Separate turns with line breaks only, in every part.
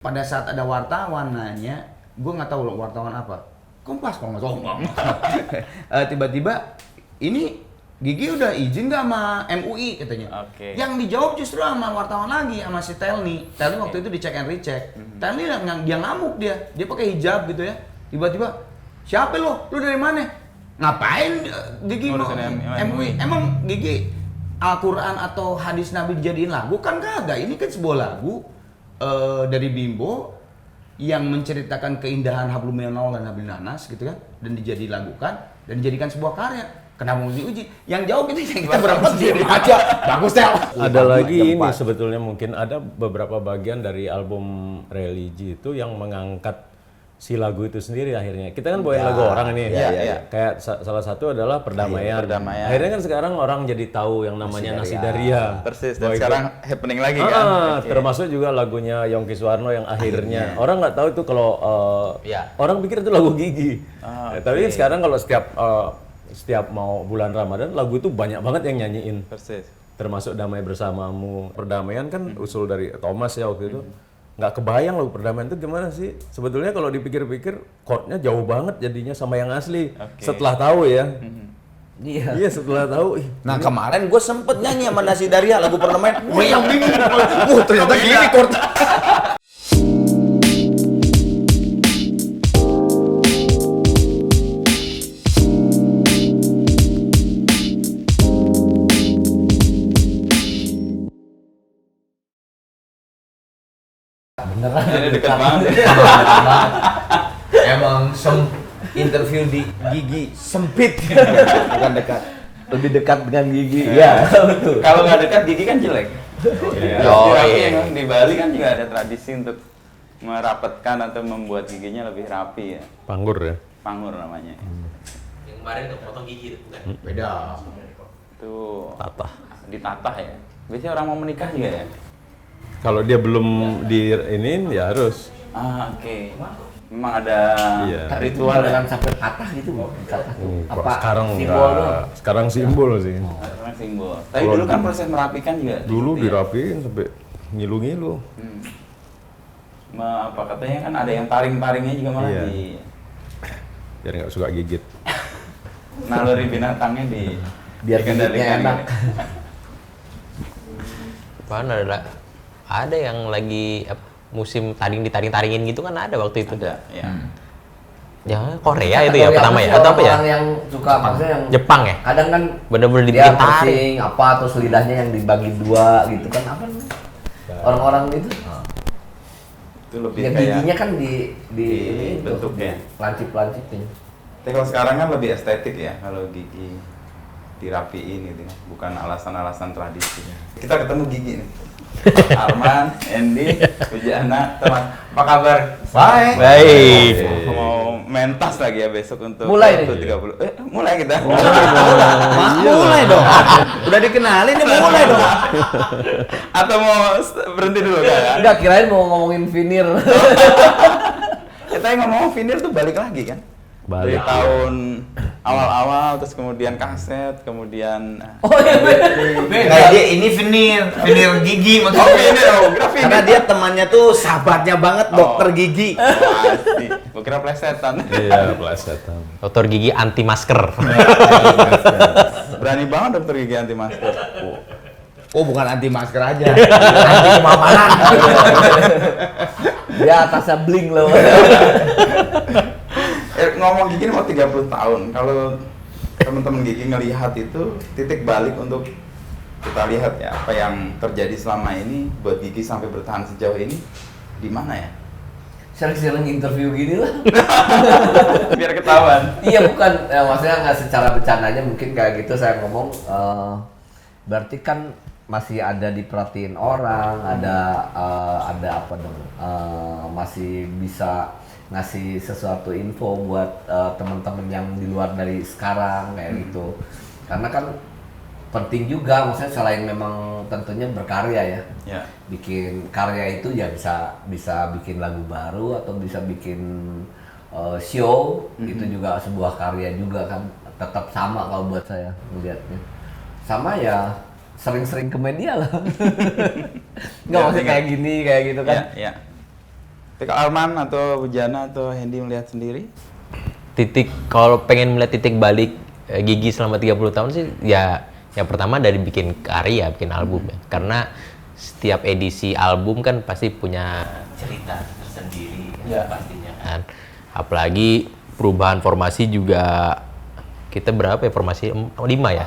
Pada saat ada wartawan nanya, gue nggak tahu loh wartawan apa, Kompas kalau nggak salah. Tiba-tiba ini Gigi udah izin nggak sama MUI katanya.
Oke.
Yang dijawab justru sama wartawan lagi, sama si Telni. Telni waktu itu dicek and recheck. Telni dia ngamuk dia pakai hijab gitu ya. Tiba-tiba, siapa lo? Lu dari mana? Ngapain Gigi mau MUI? Emang Gigi Al-Quran atau hadis Nabi dijadiin lagu? Kan kagak, ini kan sebuah lagu dari Bimbo yang menceritakan keindahan Hablum minallah dan Hablum Nanas gitu kan, dan dijadilagukan dan dijadikan sebuah karya. Kenapa mau diuji? Yang jawab itu yang kita berapa diem aja. Bagus Tel.
Ada lagi ini sebetulnya mungkin ada beberapa bagian dari album Religi itu yang mengangkat si lagu itu sendiri akhirnya. Kita kan bawain lagu orang ini. Kayak salah satu adalah Perdamaian.
Perdamaian.
Akhirnya kan sekarang orang jadi tahu yang namanya Nasi Daria.
Persis, dan sekarang happening lagi kan.
Termasuk juga lagunya Yongki Suwarno yang akhirnya. Orang nggak tahu itu kalau orang pikir itu lagu Gigi. Tapi sekarang kalau setiap mau bulan Ramadan lagu itu banyak banget yang nyanyiin.
Persis.
Termasuk Damai Bersamamu. Perdamaian kan usul dari Thomas ya waktu itu. Nggak kebayang loh perdamaian itu gimana sih. Sebetulnya kalau dipikir-pikir chordnya jauh banget jadinya sama yang asli. Setelah tahu ya. Iya setelah tahu.
Nah kemarin gue sempet nyanyi sama Nasi Daria lagu Perdamaian. Gue yang bingung. Ternyata gini chord.
Beneran
Ini dekat banget.
Emang interview di Gigi sempit. Bukan dekat. Lebih dekat dengan Gigi.
Iya, betul.
Kalau nggak dekat gigi kan jelek.
Iya.
Di Bali kan juga ada tradisi untuk merapatkan atau membuat giginya lebih rapi ya.
Panggur ya.
Pangur namanya.
Yang kemarin untuk potong gigi itu kan?
Beda.
Itu
Tatah.
ditatah ya. Biasanya orang mau menikah juga ya.
Kalau dia belum di ini ya harus.
Oke. Memang ada
Ritual
ritual
dengan
ya.
sampai patah gitu bu. Apa
Sekarang
simbol doang?
enggak. Sekarang simbol sih.
Karena simbol. Tapi dulu kan proses merapikan juga.
Dulu
gitu ya.
dirapiin sampai ngilu-ngilu.
Apa katanya kan ada yang taring-taringnya juga malah
Iya.
di
Biar nggak suka gigit.
naluri binatangnya di
Biar
dikendalikan
gigitnya enak.
gitu.
Apaan ada yang lagi musim ditaring-taringin gitu kan ada waktu itu.
Ada, ya.
Yang Korea itu ya pertama ya atau apa ya?
Orang yang suka maksudnya yang
Jepang ya?
kadang kan
Bener-bener
dia
dibikin taring.
pusing apa terus lidahnya yang dibagi dua gitu kan apa namanya? Orang-orang itu
Itu lebih
yang
kayak
giginya kan di
bentuknya.
lancip-lancipin.
Tapi kalau sekarang kan lebih estetik ya kalau gigi dirapiin gitu, bukan alasan-alasan tradisi. Kita ketemu gigi nih. Arman, Andy, Ujana, teman. Apa kabar?
Baik.
Mau mentas lagi ya besok untuk
Mulai nih.
30. Mulai kita.
Mulai dong. Udah dikenalin ya mulai dong.
Atau mau berhenti dulu kan?
Enggak kirain mau ngomongin vinir.
Kita yang ngomong vinil tuh balik lagi kan? Dari
Balik.
tahun awal-awal, terus kemudian kaset, kemudian
Oh iya
Kayak dia ini veneer gigi maksudnya.
grafik.
Karena dia temannya tuh sahabatnya banget dokter gigi.
Pasti. Gua kira plesetan.
Iya, plesetan.
Dokter gigi anti masker.
Berani banget dokter gigi anti masker.
Oh bukan anti masker aja, anti kemapanan.
Dia atasnya bling loh.
Ngomong gigi ini mau 30 tahun. Kalau teman-teman gigi ngelihat itu titik balik untuk kita lihat ya apa yang terjadi selama ini buat gigi sampai bertahan sejauh ini di mana ya?
Sering-sering interview gini lah.
Biar ketahuan.
Iya bukan, maksudnya nggak secara bercandanya mungkin kayak gitu saya ngomong. Berarti kan masih ada diperhatiin orang, ada apa dong? Masih bisa ngasih sesuatu info buat teman-teman yang di luar dari sekarang kayak gitu. Karena kan penting juga, maksudnya selain memang tentunya berkarya ya.
Ya.
Bikin karya itu ya bisa bikin lagu baru atau bisa bikin show, itu juga sebuah karya juga kan. Tetap sama kalau buat saya melihatnya. Sama ya sering-sering ke media lah. Nggak maksudnya kayak gini kayak gitu kan.
Ya. Arman atau Bujana atau Hendy melihat sendiri?
Kalau pengen melihat titik balik Gigi selama 30 tahun sih ya yang pertama dari bikin karya, bikin album ya. Karena setiap edisi album kan pasti punya cerita tersendiri pastinya kan. Apalagi perubahan formasi juga kita berapa ya formasi? 5 ya?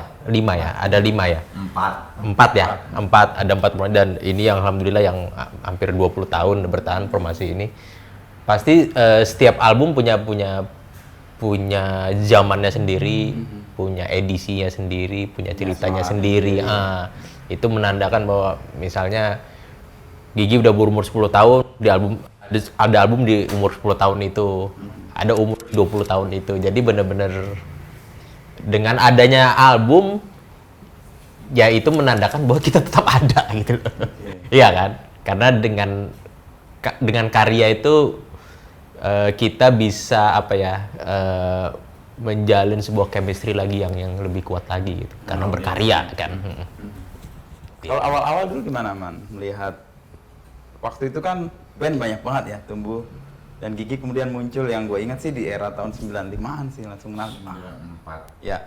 Ada 5 ya? 4 ya? 4, ada 4 formasi dan ini yang alhamdulillah yang hampir 20 tahun bertahan formasi ini. Pasti setiap album punya zamannya sendiri, punya edisinya sendiri, punya ceritanya sendiri. Itu menandakan bahwa misalnya Gigi udah berumur 10 tahun, ada album di umur 10 tahun itu, ada umur 20 tahun itu. Jadi benar-benar dengan adanya album ya itu menandakan bahwa kita tetap ada gitu loh. Iya kan? Karena dengan karya itu kita bisa menjalin sebuah chemistry lagi yang lebih kuat lagi gitu. Karena berkarya kan.
Kalau awal-awal dulu gimana Man? Melihat waktu itu kan band banyak banget ya tumbuh dan Gigi kemudian muncul yang gue ingat sih di era tahun 95-an sih langsung kenal.
94.
Ya,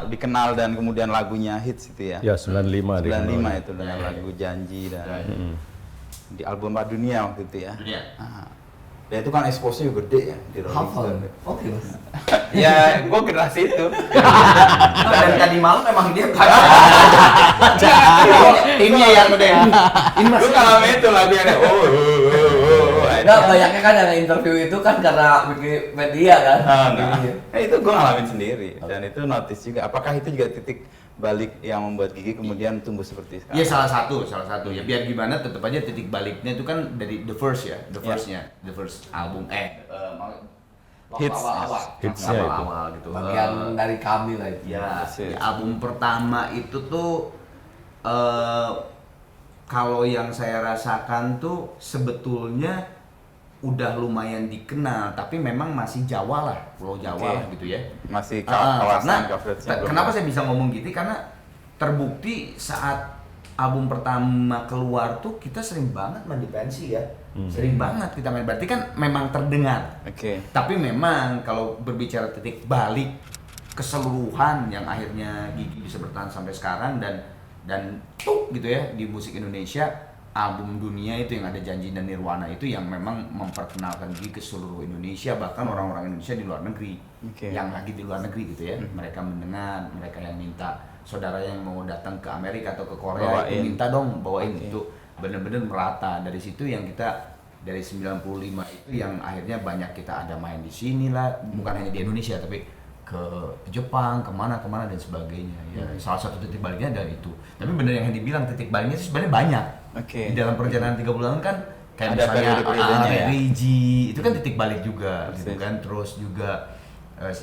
dikenal dan kemudian lagunya hits itu ya.
Ya 95
itu dengan lagu Janji dan di album Pak Dunia waktu itu ya. Dan itu kan expose-nya juga gede ya di Rolling Stone.
Oke mas.
Ya, gue generasi itu.
Dan tadi malam emang dia ini yang udah
Gue ngalamin itu lagu yang
Enggak, banyaknya kan yang interview itu kan karena bikin media kan.
Itu gue ngalamin sendiri dan itu notice juga. Apakah itu juga titik balik yang membuat Gigi kemudian tumbuh seperti sekarang?
Iya salah satu ya biar gimana tetap aja titik baliknya itu kan dari the first album
Hitsnya itu.
awal gitu.
Bagian dari kami lah itu.
Ya, di album pertama itu tuh kalau yang saya rasakan tuh sebetulnya udah lumayan dikenal, tapi memang masih Jawa lah, Pulau Jawa lah gitu ya.
Masih kawasan coverage-nya.
Kenapa saya bisa ngomong gitu? Karena terbukti saat album pertama keluar tuh kita sering banget main di pensi ya. Sering banget kita main, berarti kan memang terdengar. Tapi memang kalau berbicara titik balik keseluruhan yang akhirnya Gigi bisa bertahan sampai sekarang dan gitu ya di musik Indonesia, album dunia itu yang ada Janji dan Nirwana itu yang memang memperkenalkan Gigi ke seluruh Indonesia, bahkan orang-orang Indonesia di luar negeri yang lagi di luar negeri gitu ya, mereka mendengar, mereka yang minta saudara yang mau datang ke Amerika atau ke Korea itu minta dong bawain itu benar-benar merata. Dari situ yang kita dari 95 itu yang akhirnya banyak kita ada main di sini lah, bukan hanya di Indonesia tapi ke Jepang, kemana dan sebagainya ya. Salah satu titik baliknya dari itu. Tapi bener yang dibilang titik baliknya sih sebenarnya banyak. Di dalam perjalanan 30 tahun kan kayak
ada
misalnya Rigi itu kan titik balik juga gitu kan. Terus juga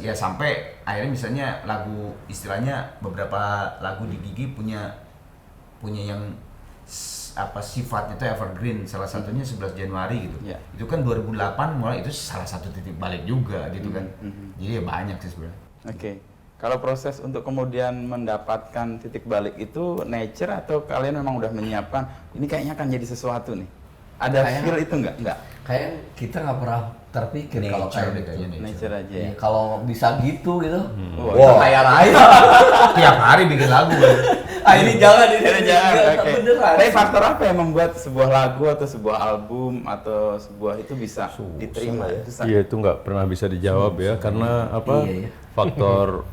ya sampai akhirnya misalnya lagu istilahnya beberapa lagu di Gigi punya yang sifatnya itu evergreen, salah satunya 11 Januari gitu. Itu kan 2008 mulai, itu salah satu titik balik juga gitu kan. Jadi ya banyak sih sebenarnya.
Kalau proses untuk kemudian mendapatkan titik balik itu nature atau kalian memang udah menyiapkan ini kayaknya akan jadi sesuatu nih? Ada feel itu enggak?
Kayak kita nggak pernah terpikir kalau kayak gitu.
Nature aja ya.
Kalau bisa gitu.
Wah,
kayak raya.
Tiap hari bikin lagu kan.
Ini jangan.
Beneran. Tapi faktor apa yang membuat sebuah lagu atau sebuah album atau sebuah itu bisa diterima?
Iya, itu nggak pernah bisa dijawab ya, karena faktor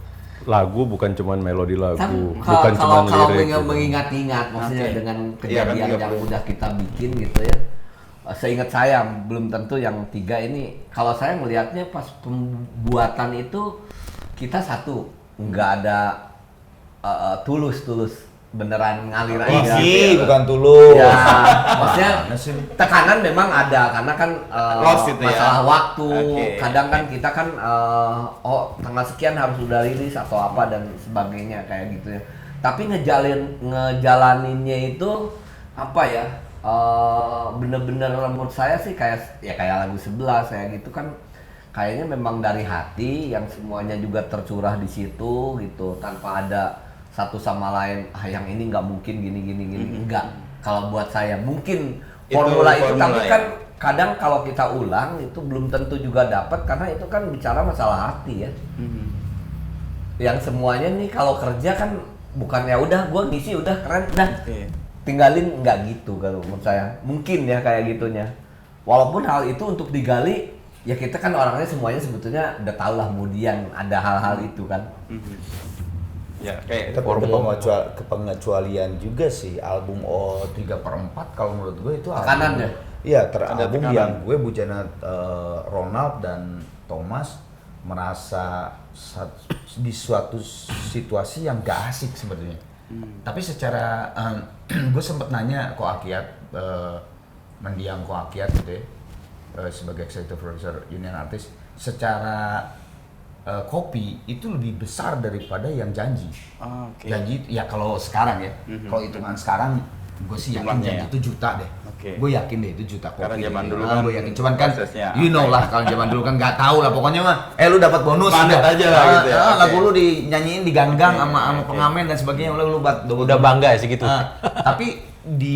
lagu bukan cuman melodi lagu, bukan cuman lirik.
Kalau mengingat-ingat maksudnya dengan kejadian yang udah kita bikin gitu ya. Seingat saya belum tentu yang 3 ini. Kalau saya melihatnya pas pembuatan itu kita satu, nggak ada tulus beneran ngalir aja.
Bukan tulus.
Ya, maksudnya tekanan memang ada karena kan masalah waktu. Kadang kan kita kan tanggal sekian harus udah rilis atau apa dan sebagainya kayak gitu ya. Tapi ngejalaninnya itu apa ya? Bener-bener menurut saya sih kayak lagu 11 kayak gitu kan. Kayaknya memang dari hati yang semuanya juga tercurah di situ gitu, tanpa ada satu sama lain yang ini nggak mungkin gini enggak. Kalau buat saya mungkin formula itu tapi kan kadang kalau kita ulang itu belum tentu juga dapat karena itu kan bicara masalah hati ya. Yang semuanya nih kalau kerja kan bukan ya udah gue ngisi udah keren udah tinggalin, nggak gitu kalau menurut saya. Mungkin ya kayak gitunya. Walaupun hal itu untuk digali ya kita kan orangnya semuanya sebetulnya udah tahu lah kemudian ada hal-hal itu kan.
Ya kayak
Tapi kepengecualian juga sih album O3/4 kalau menurut gue itu
Tekanan ya?
Iya,
Ada
album
tekanan.
yang gue Bujana Ronald dan Thomas merasa di suatu situasi yang gak asik sebetulnya. Tapi secara gue sempat nanya Ko Akyat, mendiang Ko Akyat gitu ya, sebagai executive producer Union Artist, secara kopi itu lebih besar daripada yang janji.
Oke.
Janji ya kalau sekarang ya, kalau hitungan sekarang gue sih yakin
Jumlahnya
janji
ya?
itu juta deh.
Oke.
Gue yakin deh itu juta kopi.
Karena zaman
deh.
dulu
Ah,
kan
gue yakin. Cuman kan,
prosesnya
you know
apa
lah
ya?
kalau zaman dulu kan nggak tahu lah. Pokoknya mah, lu dapat bonus.
Manut
udah.
aja lah gitu ya, oke.
Lagu lu dinyanyiin di ganggang
Oke,
sama
oke.
pengamen dan sebagainya. Lu
Udah bangga sih gitu.
Tapi di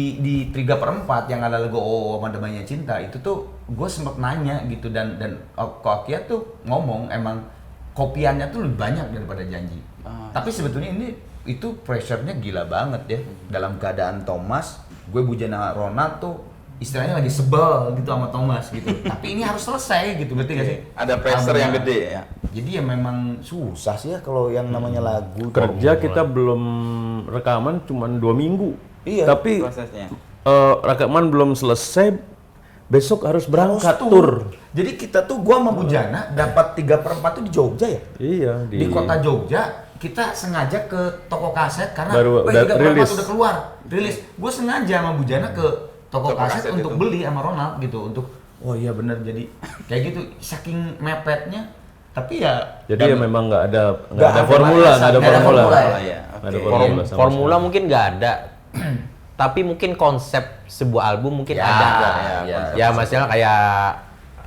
3/4 yang ada lagu Oh Madamanya Cinta itu tuh gue sempet nanya gitu dan Ko Akyat tuh ngomong emang kopiannya tuh lebih banyak daripada janji. Tapi sebetulnya itu pressure-nya gila banget ya. Dalam keadaan Thomas, gue Bujana Ronald tuh istilahnya lagi sebel gitu sama Thomas gitu. Tapi ini harus selesai gitu, berarti gak sih?
Ada pressure yang
Albumnya.
gede ya.
Jadi ya memang susah sih ya kalau yang namanya lagu.
Kerja kita belum rekaman cuma 2 minggu.
Iya,
Tapi
prosesnya.
rekaman belum selesai, besok harus berangkat
Harus
tur.
Jadi kita tuh gua sama Bujana dapat 3/4 tuh di Jogja ya.
Iya,
Di kota Jogja kita sengaja ke toko kaset karena
Baru udah
3/4
rilis.
udah keluar rilis. Gue sengaja sama Bujana ke toko kaset untuk
itu.
beli sama Ronald gitu untuk oh iya bener jadi kayak gitu saking mepetnya tapi ya
Jadi ya memang nggak ada
Nggak ada
formula,
batasan,
nggak ada
nggak ada
formula.
formula
ya?
Nggak ada
Oke.
formula sama
Formula
sekali.
mungkin nggak ada. Tapi mungkin konsep sebuah album mungkin
Ya,
ada.
ya,
Ya, masalah kayak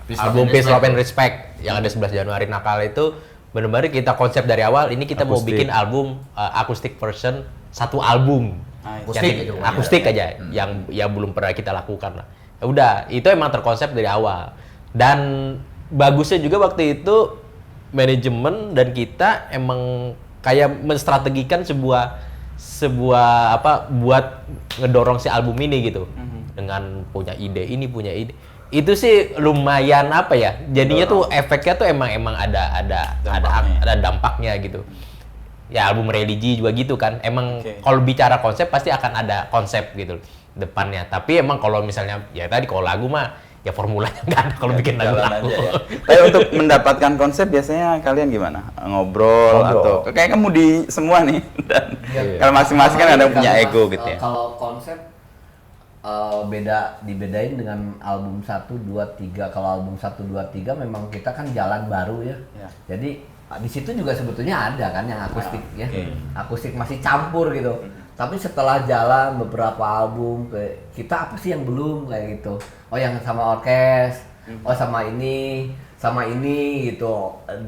Peace,
album
Love and
Peace, Love
Respect.
and Respect yang ada 11 Januari Nakal itu benar-benar kita konsep dari awal ini kita mau
Akustik.
bikin album acoustic version satu album.
Akustik
Yang-
gitu.
akustik aja yang belum pernah kita lakukan lah. Ya udah, itu emang terkonsep dari awal. Dan bagusnya juga waktu itu manajemen dan kita emang kayak menstrategikan sebuah apa buat ngedorong si album ini gitu. Dengan punya ide ini, punya ide. Itu sih lumayan apa ya? Jadinya tuh efeknya tuh emang ada dampaknya gitu. Ya album religi juga gitu kan. Emang
Oke.
kalau bicara konsep pasti akan ada konsep gitu depannya. Tapi emang kalau misalnya ya tadi kalau lagu mah ya formulanya nggak ada kalau bikin
Jalan
lagu.
aja ya. Tapi untuk mendapatkan konsep biasanya kalian gimana? Ngobrol atau kayak kamu di semua nih. Dan kalau masing-masing kan ada yang punya ego gitu ya.
Kalau konsep dibedain dengan album 1, 2, 3. Kalau album 1, 2, 3 memang kita kan jalan baru ya.
Ya.
Jadi di situ juga sebetulnya ada kan yang akustik ya.
oke.
Akustik masih campur gitu. Tapi setelah jalan beberapa album kita apa sih yang belum kayak gitu. Oh yang sama orkes, oh sama ini gitu.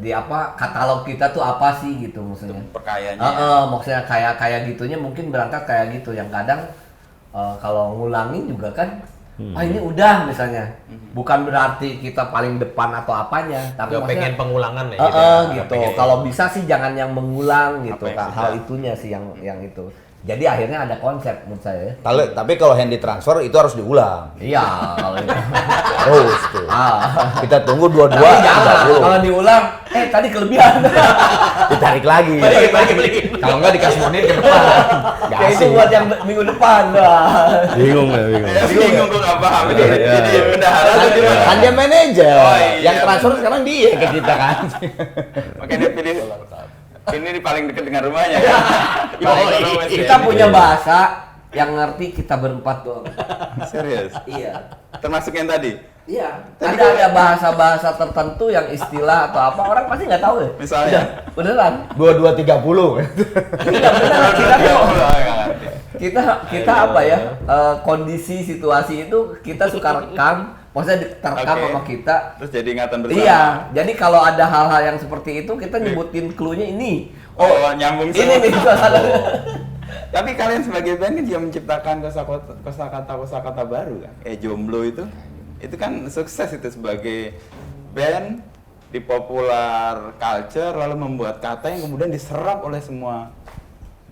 Di apa katalog kita tuh apa sih gitu maksudnya.
Perkayanya.
Maksudnya kayak gitunya mungkin berangkat kayak gitu yang kadang kalau ngulangin juga kan ini udah misalnya bukan berarti kita paling depan atau apanya tapi
Gak pengen pengulangan ya
gitu
pengen-
kalau bisa sih jangan yang mengulang gitu
Apa yang
Kak. Hal
sudah.
itunya sih yang itu jadi akhirnya ada konsep menurut saya.
Tapi kalau handy transfer itu harus diulang.
Iya kalau itu.
Terus tuh. Kita tunggu 22
Tapi jangan kalau diulang tadi kelebihan.
ditarik lagi. Kalau enggak dikasih menit ke depan. Nggak
Kayak itu
asik.
buat yang minggu depan lah.
Bingung ya, bingung.
Bingung gue nggak paham ini. Jadi bendahara tuh gimana?
Kan dia manajer.
Oh, iya.
Yang transfer sekarang dia ke kita kan.
Makanya dia pilih. Ini paling dekat dengan rumahnya.
Kita punya bahasa yang ngerti kita berempat doang.
Serius.
Iya.
Termasuk yang tadi.
Iya. Ada bahasa-bahasa tertentu yang istilah atau apa orang pasti nggak tahu ya.
Misalnya.
Beneran.
2230.
Iya beneran kita apa ya kondisi situasi itu kita suka rekam. Maksudnya terekam
Oke.
sama kita.
Terus jadi ingatan bersama.
Iya, jadi kalau ada hal-hal yang seperti itu kita nyebutin clue-nya ini.
Oh, nyambung
Ini nih suasananya.
Tapi kalian sebagai band kan juga menciptakan kosakata baru kan? Jomblo itu. Itu kan sukses itu sebagai band di popular culture lalu membuat kata yang kemudian diserap oleh semua.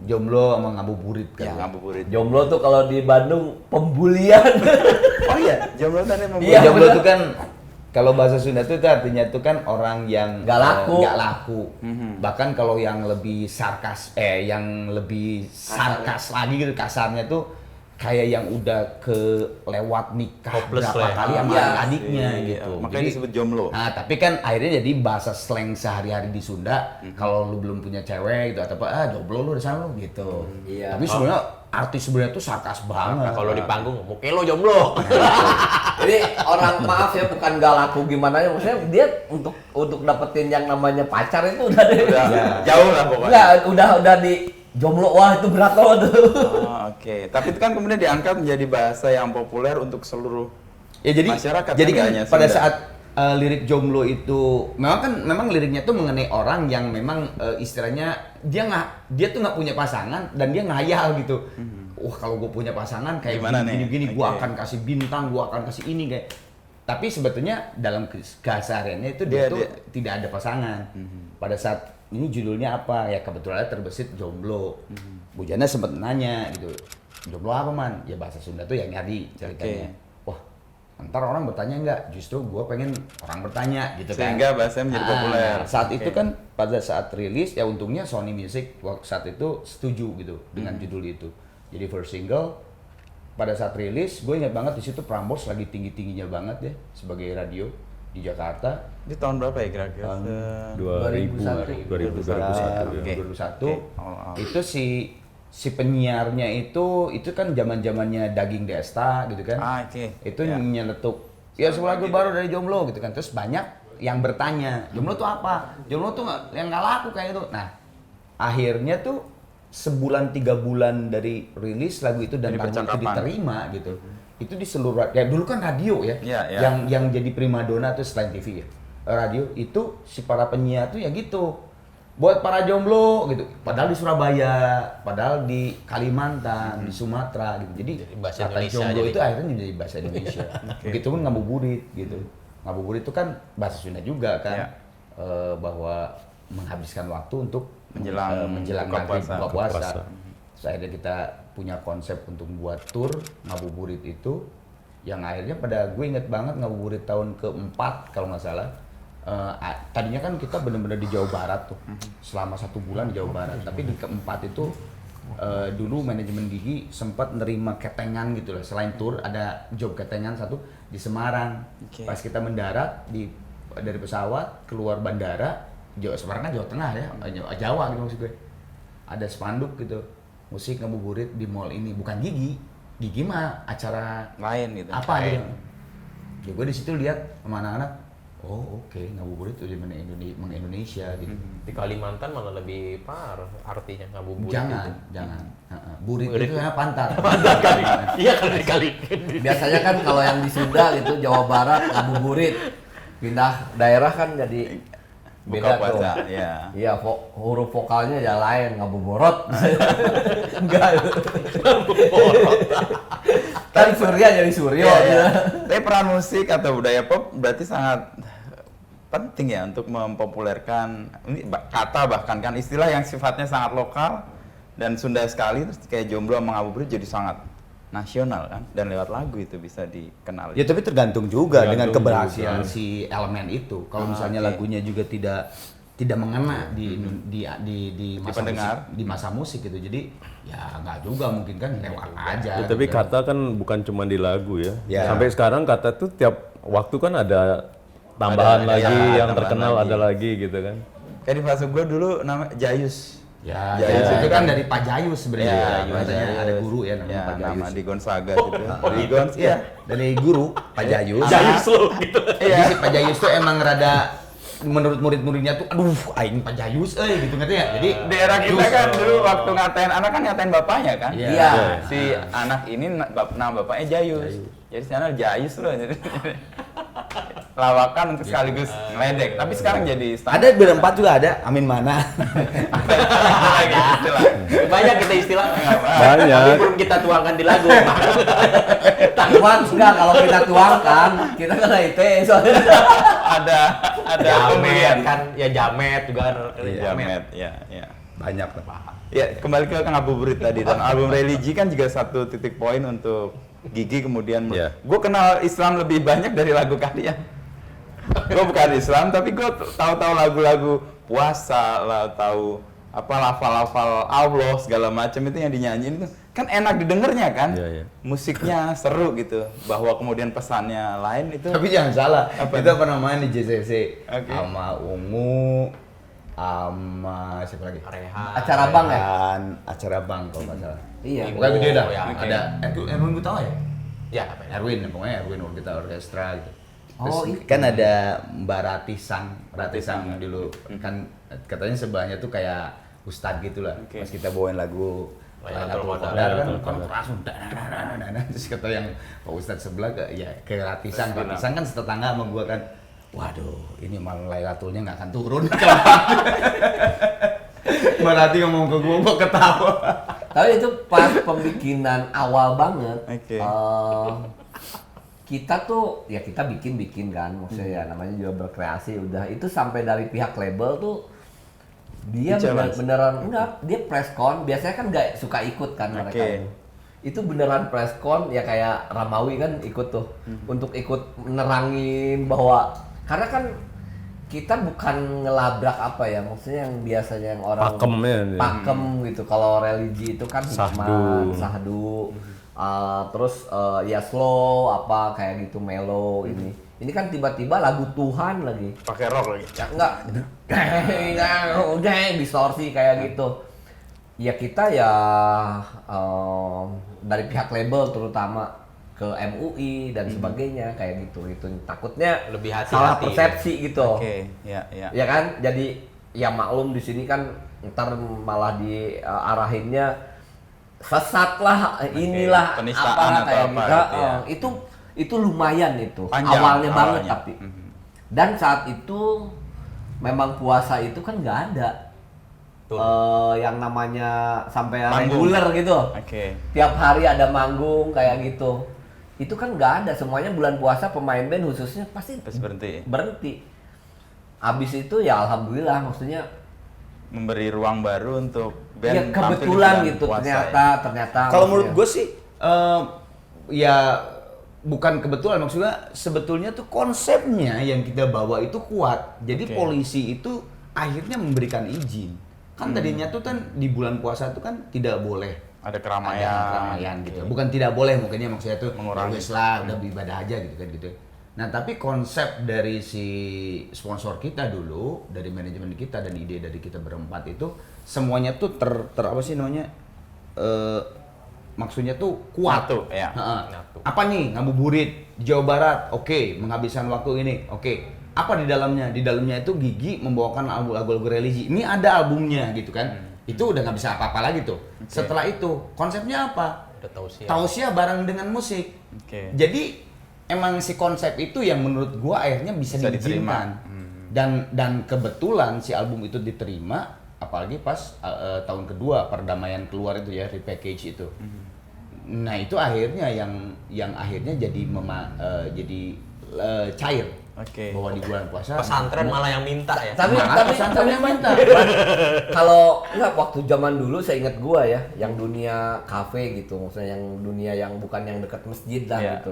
Jomblo sama ngabuburit kan.
Ya, ngabuburit.
Jomblo tuh kalau di Bandung pembulian.
Oh iya, jomblo tadi membuat.
Iya,
Jomblo
bener.
itu kan kalau bahasa Sunda itu artinya itu kan orang yang
Nggak laku.
nggak laku. Bahkan kalau yang lebih yang lebih sarkas lagi gitu kasarnya tuh kayak yang udah kelewat nikah
Hopeless
berapa
lah ya.
kali sama
Iya.
adiknya
Iya,
gitu.
makanya disebut jomblo.
Nah, tapi kan akhirnya jadi bahasa slang sehari-hari di Sunda. Kalau lu belum punya cewek gitu atau apa, jomblo lu di sana lu gitu.
Iya.
Tapi sebenarnya artis sebenarnya tuh sarkas banget.
Nah, kalau di panggung, muka lo jomblo.
Jadi orang maaf ya bukan gak laku gimana ya, maksudnya dia untuk dapetin yang namanya pacar itu udah deh.
Udah jauh lah pokoknya.
Enggak, udah di jomblo, wah itu berat loh tuh.
Oh, oke. Tapi itu kan kemudian diangkat menjadi bahasa yang populer untuk seluruh
Ya jadi
masyarakat.
jadi kan
hanya
pada
Sunda.
saat lirik jomblo itu memang liriknya tuh mengenai orang yang memang istilahnya dia tuh nggak punya pasangan dan dia ngayal gitu. Wah kalau gue punya pasangan kayak
Gimana nih?
gini gue
Oke.
akan kasih bintang, gue akan kasih ini kayak. Tapi sebetulnya dalam kesehariannya itu dia tuh tidak ada pasangan. Pada saat ini judulnya apa ya kebetulan terbesit jomblo. Bu Jana sempat nanya gitu, jomblo apa man? Ya bahasa Sunda tuh yang nyari ceritanya. Wah, ntar orang bertanya enggak? Justru gue pengen orang bertanya gitu kan.
Sehingga bahasanya menjadi populer.
Saat
Oke.
itu kan pada saat rilis ya untungnya Sony Music saat itu setuju gitu dengan judul itu. Jadi first single pada saat rilis gue ingat banget di situ Prambors lagi tinggi-tingginya banget ya sebagai radio di Jakarta.
Ini tahun berapa ya kira-kira?
2000, 2001.
Oke.
2001
Oke.
itu si penyiarnya itu kan zaman-zamannya Daging Desta gitu kan.
Oke.
Itu
Ya.
nyeletuk ya sebuah lagu baru dari Jomblo gitu kan. Terus banyak yang bertanya, Jomblo tuh apa? Jomblo tuh yang nggak laku kayak itu. Nah, akhirnya tuh sebulan 3 bulan dari rilis lagu itu dan
Jadi
lagu itu
percakapan.
diterima gitu. Itu di seluruh ya dulu kan radio ya.
Iya, iya.
Yang jadi primadona tuh selain TV ya. Radio itu si para penyiar tuh ya gitu. Buat para jomblo gitu. Padahal di Surabaya, padahal di Kalimantan, di Sumatera gitu. Jadi
bahasa
kata
Indonesia
jomblo
jadi.
itu akhirnya menjadi bahasa Indonesia. Begitupun ngabuburit gitu. Ngabuburit itu kan bahasa Sunda juga kan.
Iya.
Bahwa menghabiskan waktu untuk
Menjelang buka
maghrib,
puasa.
buka
Buka
puasa.
puasa.
Terus akhirnya kita punya konsep untuk buat tour ngabuburit itu yang akhirnya pada gue inget banget ngabuburit tahun keempat kalau nggak salah. Tadinya kan kita bener-bener di Jawa Barat tuh selama 1 bulan di Jawa Barat, tapi di keempat itu dulu manajemen Gigi sempat nerima ketengan gitu lah. Selain tour ada job ketengan satu di Semarang.
Oke.
Pas kita mendarat dari pesawat keluar bandara Semarang kan Jawa Tengah ya, Jawa gitu maksud gue. Ada spanduk gitu, musik ngabuburit di mall ini, bukan Gigi mah acara
Lain gitu.
apa gitu. Ya gue di situ lihat sama anak-anak, oh oke, ngabuburit udah meng-Indonesia gitu.
Di Kalimantan malah lebih parah artinya ngabuburit.
Jangan. Burit
Burit.
itu ya pantat.
Iya kali-kali.
Biasanya kan kalau yang di Sunda gitu Jawa Barat ngabuburit, pindah daerah kan jadi
Buka
beda tuh.
puasa, ya.
Iya, huruf vokalnya ya lain, ngabuborot. Enggak. Kan Surya jadi Suryo.
Iya, iya. Tapi peran musik atau budaya pop berarti sangat penting ya untuk mempopulerkan ini kata bahkan kan istilah yang sifatnya sangat lokal dan Sunda sekali, terus kayak jomblo sama ngabuburit jadi sangat nasional kan, dan lewat lagu itu bisa dikenal.
Ya tapi tergantung juga dengan
Tergantung
keberhasilan
juga.
si elemen itu. Kalau misalnya
oke.
lagunya juga tidak mengena di masa
pendengar.
musik, di masa musik gitu. Jadi ya nggak juga mungkin kan lewat aja.
Ya, tapi
gitu.
kata kan bukan cuma di lagu ya.
Ya.
Sampai sekarang kata tuh tiap waktu kan ada tambahan
Ada,
lagi
ya,
yang
tambahan
terkenal
lagi.
ada lagi gitu kan.
Kayak di fase gue dulu nama Jayus.
Ya,
Jayus
itu
itu
kan
kan-
dari Pak Jayus sebenarnya.
Ya,
Katanya
Jayus.
ada guru ya namanya
Ya,
Pak Jayus.
nama di Gonzaga gitu ya. Di Gons,
Iya, dari guru Pak Jayus.
Jayus lo gitu.
Jadi si Pak Jayus tuh emang rada menurut murid-muridnya tuh aduh aing Pak Jayus gitu ngerti ya. Jadi
Daerah kita kan dulu waktu ngatain anak kan ngatain bapaknya kan.
Iya.
Iya.
Si anak ini nama bapaknya Jayus. Jadi si anak Jayus loh. Jadi lawakan untuk sekaligus ngeledek. Tapi sekarang jadi
Ada berempat juga ada. Amin mana?
lagi istilah.
Banyak kita istilah.
Banyak.
Tapi belum kita tuangkan di lagu.
Cuman enggak kalau kita tuangkan, kita kan IT soalnya.
ada
Jamet
pemilihan
kan, ya jamet juga kan.
Jamet, ya.
Banyak lah.
Ya, kembali ke Kang Ngabuburit tadi, dan album Religi kan juga satu titik poin untuk Gigi kemudian.
Iya.
Gue kenal Islam lebih banyak dari lagu kalian. Gue bukan Islam, tapi gue tahu-tahu lagu-lagu puasa lah, tahu apa lafal-lafal Allah segala macam itu yang dinyanyiin itu kan enak didengarnya kan.
Iya.
Musiknya seru gitu, bahwa kemudian pesannya lain itu.
Tapi jangan salah,
Apa
kita pernah main di JCC
Oke.
sama Ungu, sama siapa lagi?
Rehan.
Acara bang ya?
Dan acara bang kalau nggak salah.
Iya.
Bukan gede dah.
ya,
Ada Erwin gue tahu ya?
Ya, apa ya?
Erwin, pokoknya Erwin kita orkestra gitu. Terus
Oh, itu.
kan ada Mbak Ratisang dulu kan katanya sebelahnya tuh kayak ustadz gitu lah.
Oke.
Pas kita bawain lagu
Laylatul Qadar.
Qadar kan
Laylatul
kan
Qadar.
langsung terus kata yang Pak Ustadz sebelah ke Ratisang kan setetangga sama gua kan. Waduh, ini malah Laylatulnya nggak akan turun. Mbak Rati ngomong ke gua ketawa.
Tapi itu pas pembikinan awal banget.
Oke.
Kita tuh ya kita bikin kan, maksudnya ya namanya juga berkreasi udah. Itu sampai dari pihak label tuh dia
Di-challenge.
beneran enggak, dia press con, biasanya kan nggak suka ikut kan mereka.
Oke.
Itu beneran press con ya kayak Ramawi kan ikut tuh untuk ikut menerangin bahwa karena kan kita bukan ngelabrak apa ya, maksudnya yang biasanya yang orang
Pakemnya nih.
pakem gitu. Kalau religi itu kan hikmat, sahdu, terus ya slow apa kayak gitu melo ini. Ini kan tiba-tiba lagu Tuhan lagi.
Pakai rock lagi.
Enggak, udah distorsi kayak gitu. Ya kita ya dari pihak label terutama ke MUI dan sebagainya kayak gitu. Itu takutnya
Lebih hati-hati.
salah persepsi gitu.
Oke, ya.
Ya kan, jadi ya maklum di sini kan ntar malah diarahinnya sesat lah, inilah
penistaan
apa
atau
kayak
apa
gitu.
gitu ya.
Itu lumayan itu
Panjang
awalnya banget
awalnya.
tapi. Dan saat itu memang puasa itu kan nggak ada yang namanya sampai
Manggung.
reguler gitu.
Oke.
Tiap hari ada manggung kayak gitu. Itu kan nggak ada, semuanya bulan puasa pemain band khususnya pasti
Terus berhenti.
berhenti. Abis itu ya alhamdulillah, maksudnya
Memberi ruang baru untuk band
ya
tampil di
kebetulan
bulan
gitu
puasa,
ternyata.
Kalau menurut
maksudnya.
gue sih ya bukan kebetulan, maksudnya sebetulnya tuh konsepnya yang kita bawa itu kuat. Jadi
Oke.
polisi itu akhirnya memberikan izin. Kan tadinya tuh kan di bulan puasa tuh kan tidak boleh
Ada
ada
keramaian.
keramaian gitu. Bukan tidak boleh, mungkinnya maksudnya tuh
Mengurangi.
ya wes lah, udah beribadah aja gitu kan gitu. Nah, tapi konsep dari si sponsor kita dulu, dari manajemen kita dan ide dari kita berempat itu semuanya tuh apa sih namanya? Maksudnya tuh kuat.
Satu, ya.
Heeh.
Nyatu.
Apa nih? Ngabuburit di Jawa Barat. Oke, menghabiskan waktu ini. Oke. Apa di dalamnya? Di dalamnya itu Gigi membawakan lagu-lagu religi. Ini ada albumnya gitu kan. Itu udah nggak bisa apa-apa lagi tuh. Setelah itu konsepnya apa?
Udah tausiah.
Tausiah bareng dengan musik.
Oke.
Jadi emang si konsep itu yang menurut gua akhirnya bisa
Bisa
diizinkan. Dan kebetulan si album itu diterima, apalagi pas tahun kedua perdamaian keluar itu ya, repackage itu. Nah, itu akhirnya yang akhirnya jadi cair.
Oke.
Bahwa di bulan puasa
Pesantren malah yang minta ya.
Malah pesantren yang minta.
Kalau enggak waktu zaman dulu saya ingat gua ya, yang dunia kafe gitu, maksudnya yang dunia yang bukan yang dekat masjid lah
Iya.
gitu.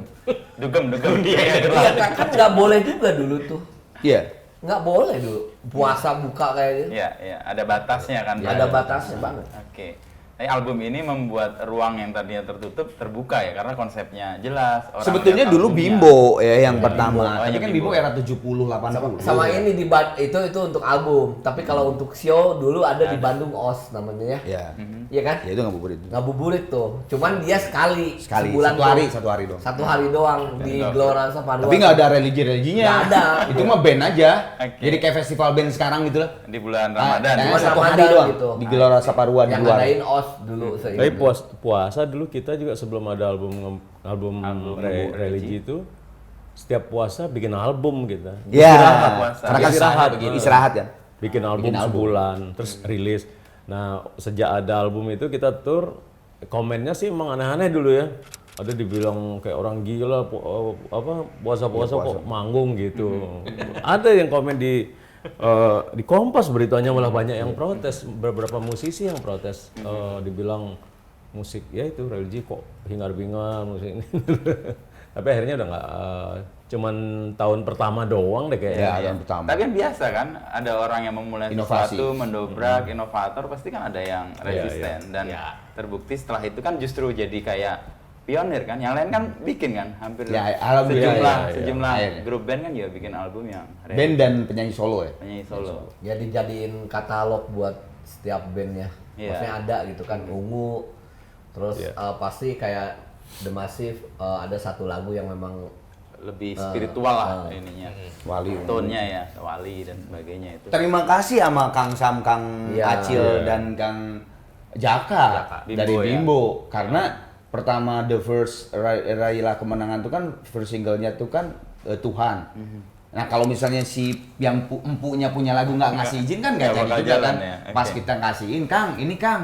Dugem.
Iya kan nggak boleh juga dulu tuh.
Iya.
Nggak boleh dulu puasa buka kayak gitu.
Iya. Ada batasnya kan.
Ada batasnya banget.
Oke. Tapi album ini membuat ruang yang tadinya tertutup terbuka ya, karena konsepnya jelas. Orang
Sebetulnya
lihat
dulu
albumnya.
Bimbo ya yang
Bimbo.
pertama.
Oh,
Tapi
yang
kan
Bimbo.
Bimbo era 70 80.
Sama ini itu untuk album. Tapi kalau untuk show dulu ada di Bandung OS namanya ya.
Ya.
Iya kan?
Ya itu ngabuburit.
Ngabuburit tuh. Cuman dia sekali
Sekali
sebulan
satu hari doang.
Satu hari doang di Gelora Saparua.
Tapi nggak ada religi-religinya.
Nggak ada.
Itu mah band aja.
Oke.
Jadi kayak festival band sekarang gitu lah.
Di bulan Ramadan.
Nah,
Cuma
satu
Ramadan
hari doang
gitu.
di Gelora Saparua di
yang
luar.
ngadain OS dulu seingat
Tapi
gue.
puasa dulu kita juga sebelum ada album
Album
religi itu setiap puasa bikin album gitu.
Iya,
puasa.
karena kan
Istirahat.
istirahat kan.
Bikin album sebulan, terus rilis. Nah, sejak ada album itu kita tur, komennya sih emang aneh-aneh dulu ya. Ada dibilang kayak orang gila, puasa-puasa kok manggung gitu. Ada yang komen di Kompas beritanya malah banyak yang protes, beberapa musisi yang protes, dibilang musik ya itu religi kok hingar-bingar musik ini. Tapi akhirnya udah nggak, cuman tahun pertama doang deh kayaknya.
Ya, yang pertama.
Tapi kan biasa kan, ada orang yang memulai
Inovasi.
sesuatu, mendobrak, inovator, pasti kan ada yang resisten. Dan
Iya.
terbukti setelah itu kan justru jadi kayak pionir kan. Yang lain kan bikin kan, hampir
Ya, alhamdulillah.
sejumlah
Akhirnya.
grup band kan juga bikin album yang
Band dan penyanyi solo ya.
penyanyi solo.
Ya dijadiin katalog buat setiap bandnya.
Iya.
Maksudnya ada gitu kan, Ungu. Terus pasti kayak The Massive ada satu lagu yang memang
Lebih spiritual lah ininya.
Wali.
Tone-nya ya, wali dan sebagainya itu.
Terima kasih sama Kang Sam, Kang
Iya.
Acil dan Kang Jaka
Bimbo,
dari
ya.
Bimbo. Karena pertama the first Raihlah Kemenangan itu kan first singlenya itu kan Tuhan. Nah kalau misalnya si yang empunya punya lagu nggak ngasih izin kan nggak
Nggak
jadi
bakal
juga
jalan
kan.
ya,
Pas
oke.
kita kasihin Kang, ini Kang.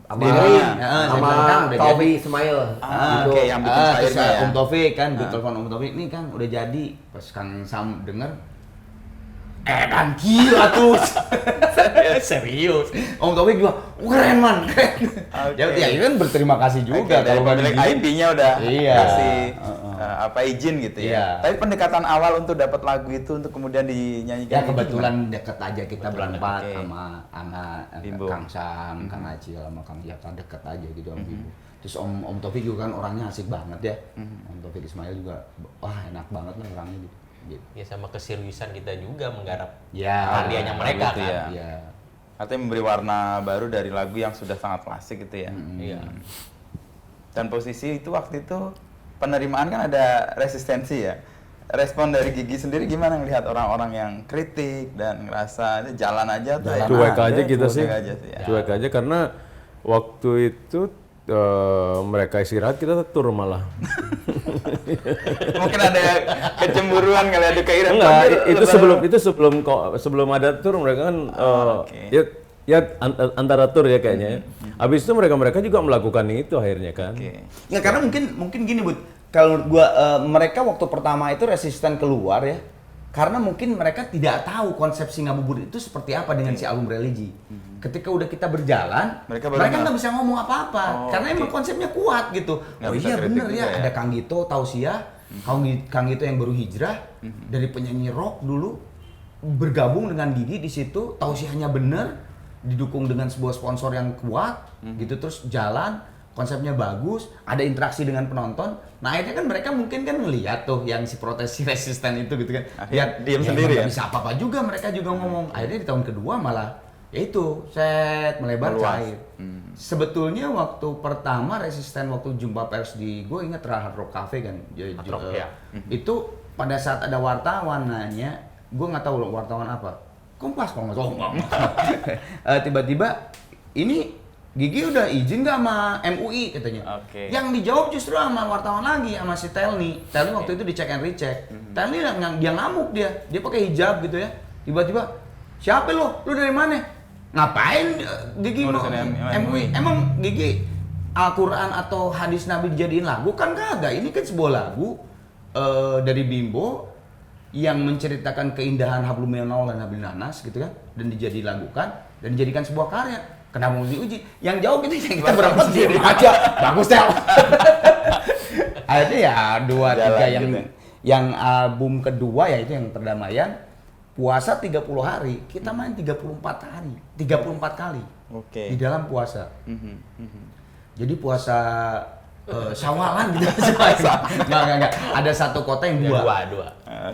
sama
Dengerin. Saya
sama
bilang, Kang udah
Taufik
jadi.
Ismail.
Ah, oke, yang bikin
Terus
cairnya ya.
Om Taufik kan, gue telepon Om Taufik, nih Kang udah jadi. Pas Kang Sam denger, Kang gila tuh. Serius. Om Taufik juga, keren man, keren.
Oke.
Ya kan berterima kasih juga
Oke, dari
nggak
pemilik
diizinin.
IP-nya udah
Iya.
kasih izin gitu ya.
Iya.
Tapi pendekatan awal untuk dapat lagu itu untuk kemudian dinyanyikan
Ya kebetulan deket aja kita berempat
oke.
sama
Bimbo.
Kang Sam, Kang Acil sama Kang Jaka deket aja gitu sama Bimbo. Terus Om Taufik juga kan orangnya asik banget ya. Om Taufik Ismail juga wah enak banget lah orangnya gitu.
Ya sama keseriusan kita juga menggarap
Ya,
karyanya mereka
gitu
kan.
ya.
Iya.
Artinya memberi warna baru dari lagu yang sudah sangat klasik gitu ya.
Iya.
Dan posisi itu waktu itu penerimaan kan ada resistensi ya. Respon dari Gigi sendiri gimana ngelihat orang-orang yang kritik dan ngerasa ini jalan aja tuh ya?
Cuek aja kita sih.
Cuek aja sih ya.
Cuek aja karena waktu itu mereka istirahat kita tur malah.
Mungkin ada kecemburuan kali ada keinginan.
Enggak, itu sebelum ada tur mereka kan
oke.
ya antara tur ya kayaknya. Habis itu mereka juga melakukan itu akhirnya kan.
Oke.
Nggak, karena mungkin gini Bud, kalau menurut gua mereka waktu pertama itu resisten keluar ya, karena mungkin mereka tidak tahu konsep Singabubur itu seperti apa dengan si album religi. Ketika udah kita berjalan,
Mereka
mereka
baru
nggak bisa ngomong apa-apa,
Oh,
karena emang konsepnya kuat gitu.
Nggak
Oh
bisa
iya
kritik
bener
juga
ya,
ya.
ada Kang Gito, Tausiah, Kang Gito yang baru hijrah dari penyanyi rock dulu bergabung dengan Gigi di situ, Tausiahnya bener, didukung dengan sebuah sponsor yang kuat, gitu terus jalan. Konsepnya bagus, ada interaksi dengan penonton. Nah akhirnya kan mereka mungkin kan ngeliat tuh yang si protes si resisten itu gitu kan.
Akhirnya
Lihat
diem sendiri
nggak
ya?
bisa apa-apa juga mereka juga ngomong. Akhirnya di tahun kedua malah ya itu set melebar
Meluas.
cair. Sebetulnya waktu pertama resisten waktu jumpa pers di gue inget Hard Rock Cafe kan.
Rock, ya.
Itu pada saat ada wartawan nanya, gue nggak tahu loh wartawan apa. Kompas kalau nggak salah. Tiba-tiba ini Gigi udah izin nggak sama MUI katanya.
Oke.
Yang dijawab justru sama wartawan lagi sama si Telni. Telni waktu itu dicek and recheck. Telni dia ngamuk dia pakai hijab gitu ya. Tiba-tiba siapa lo? Lu dari mana? Ngapain Gigi mau
Ngurusin
MUI? Emang Gigi Al-Quran atau hadis Nabi dijadiin lagu kan kagak. Ini kan sebuah lagu dari Bimbo yang menceritakan keindahan Hablum minallah dan Nabil Nanas gitu kan, dan dijadilagukan dan dijadikan sebuah karya. Kenapa mau diuji? Yang jauh gitu yang kita berapa sendiri aja. Bagus Tel. Akhirnya ya 2, 3
Jalan gitu.
yang album kedua ya itu yang Perdamaian. Puasa 30 hari, kita main 34 hari, 34 kali.
Oke.
Di dalam puasa. Jadi puasa Syawalan gitu. Enggak. Ada satu kota yang dua.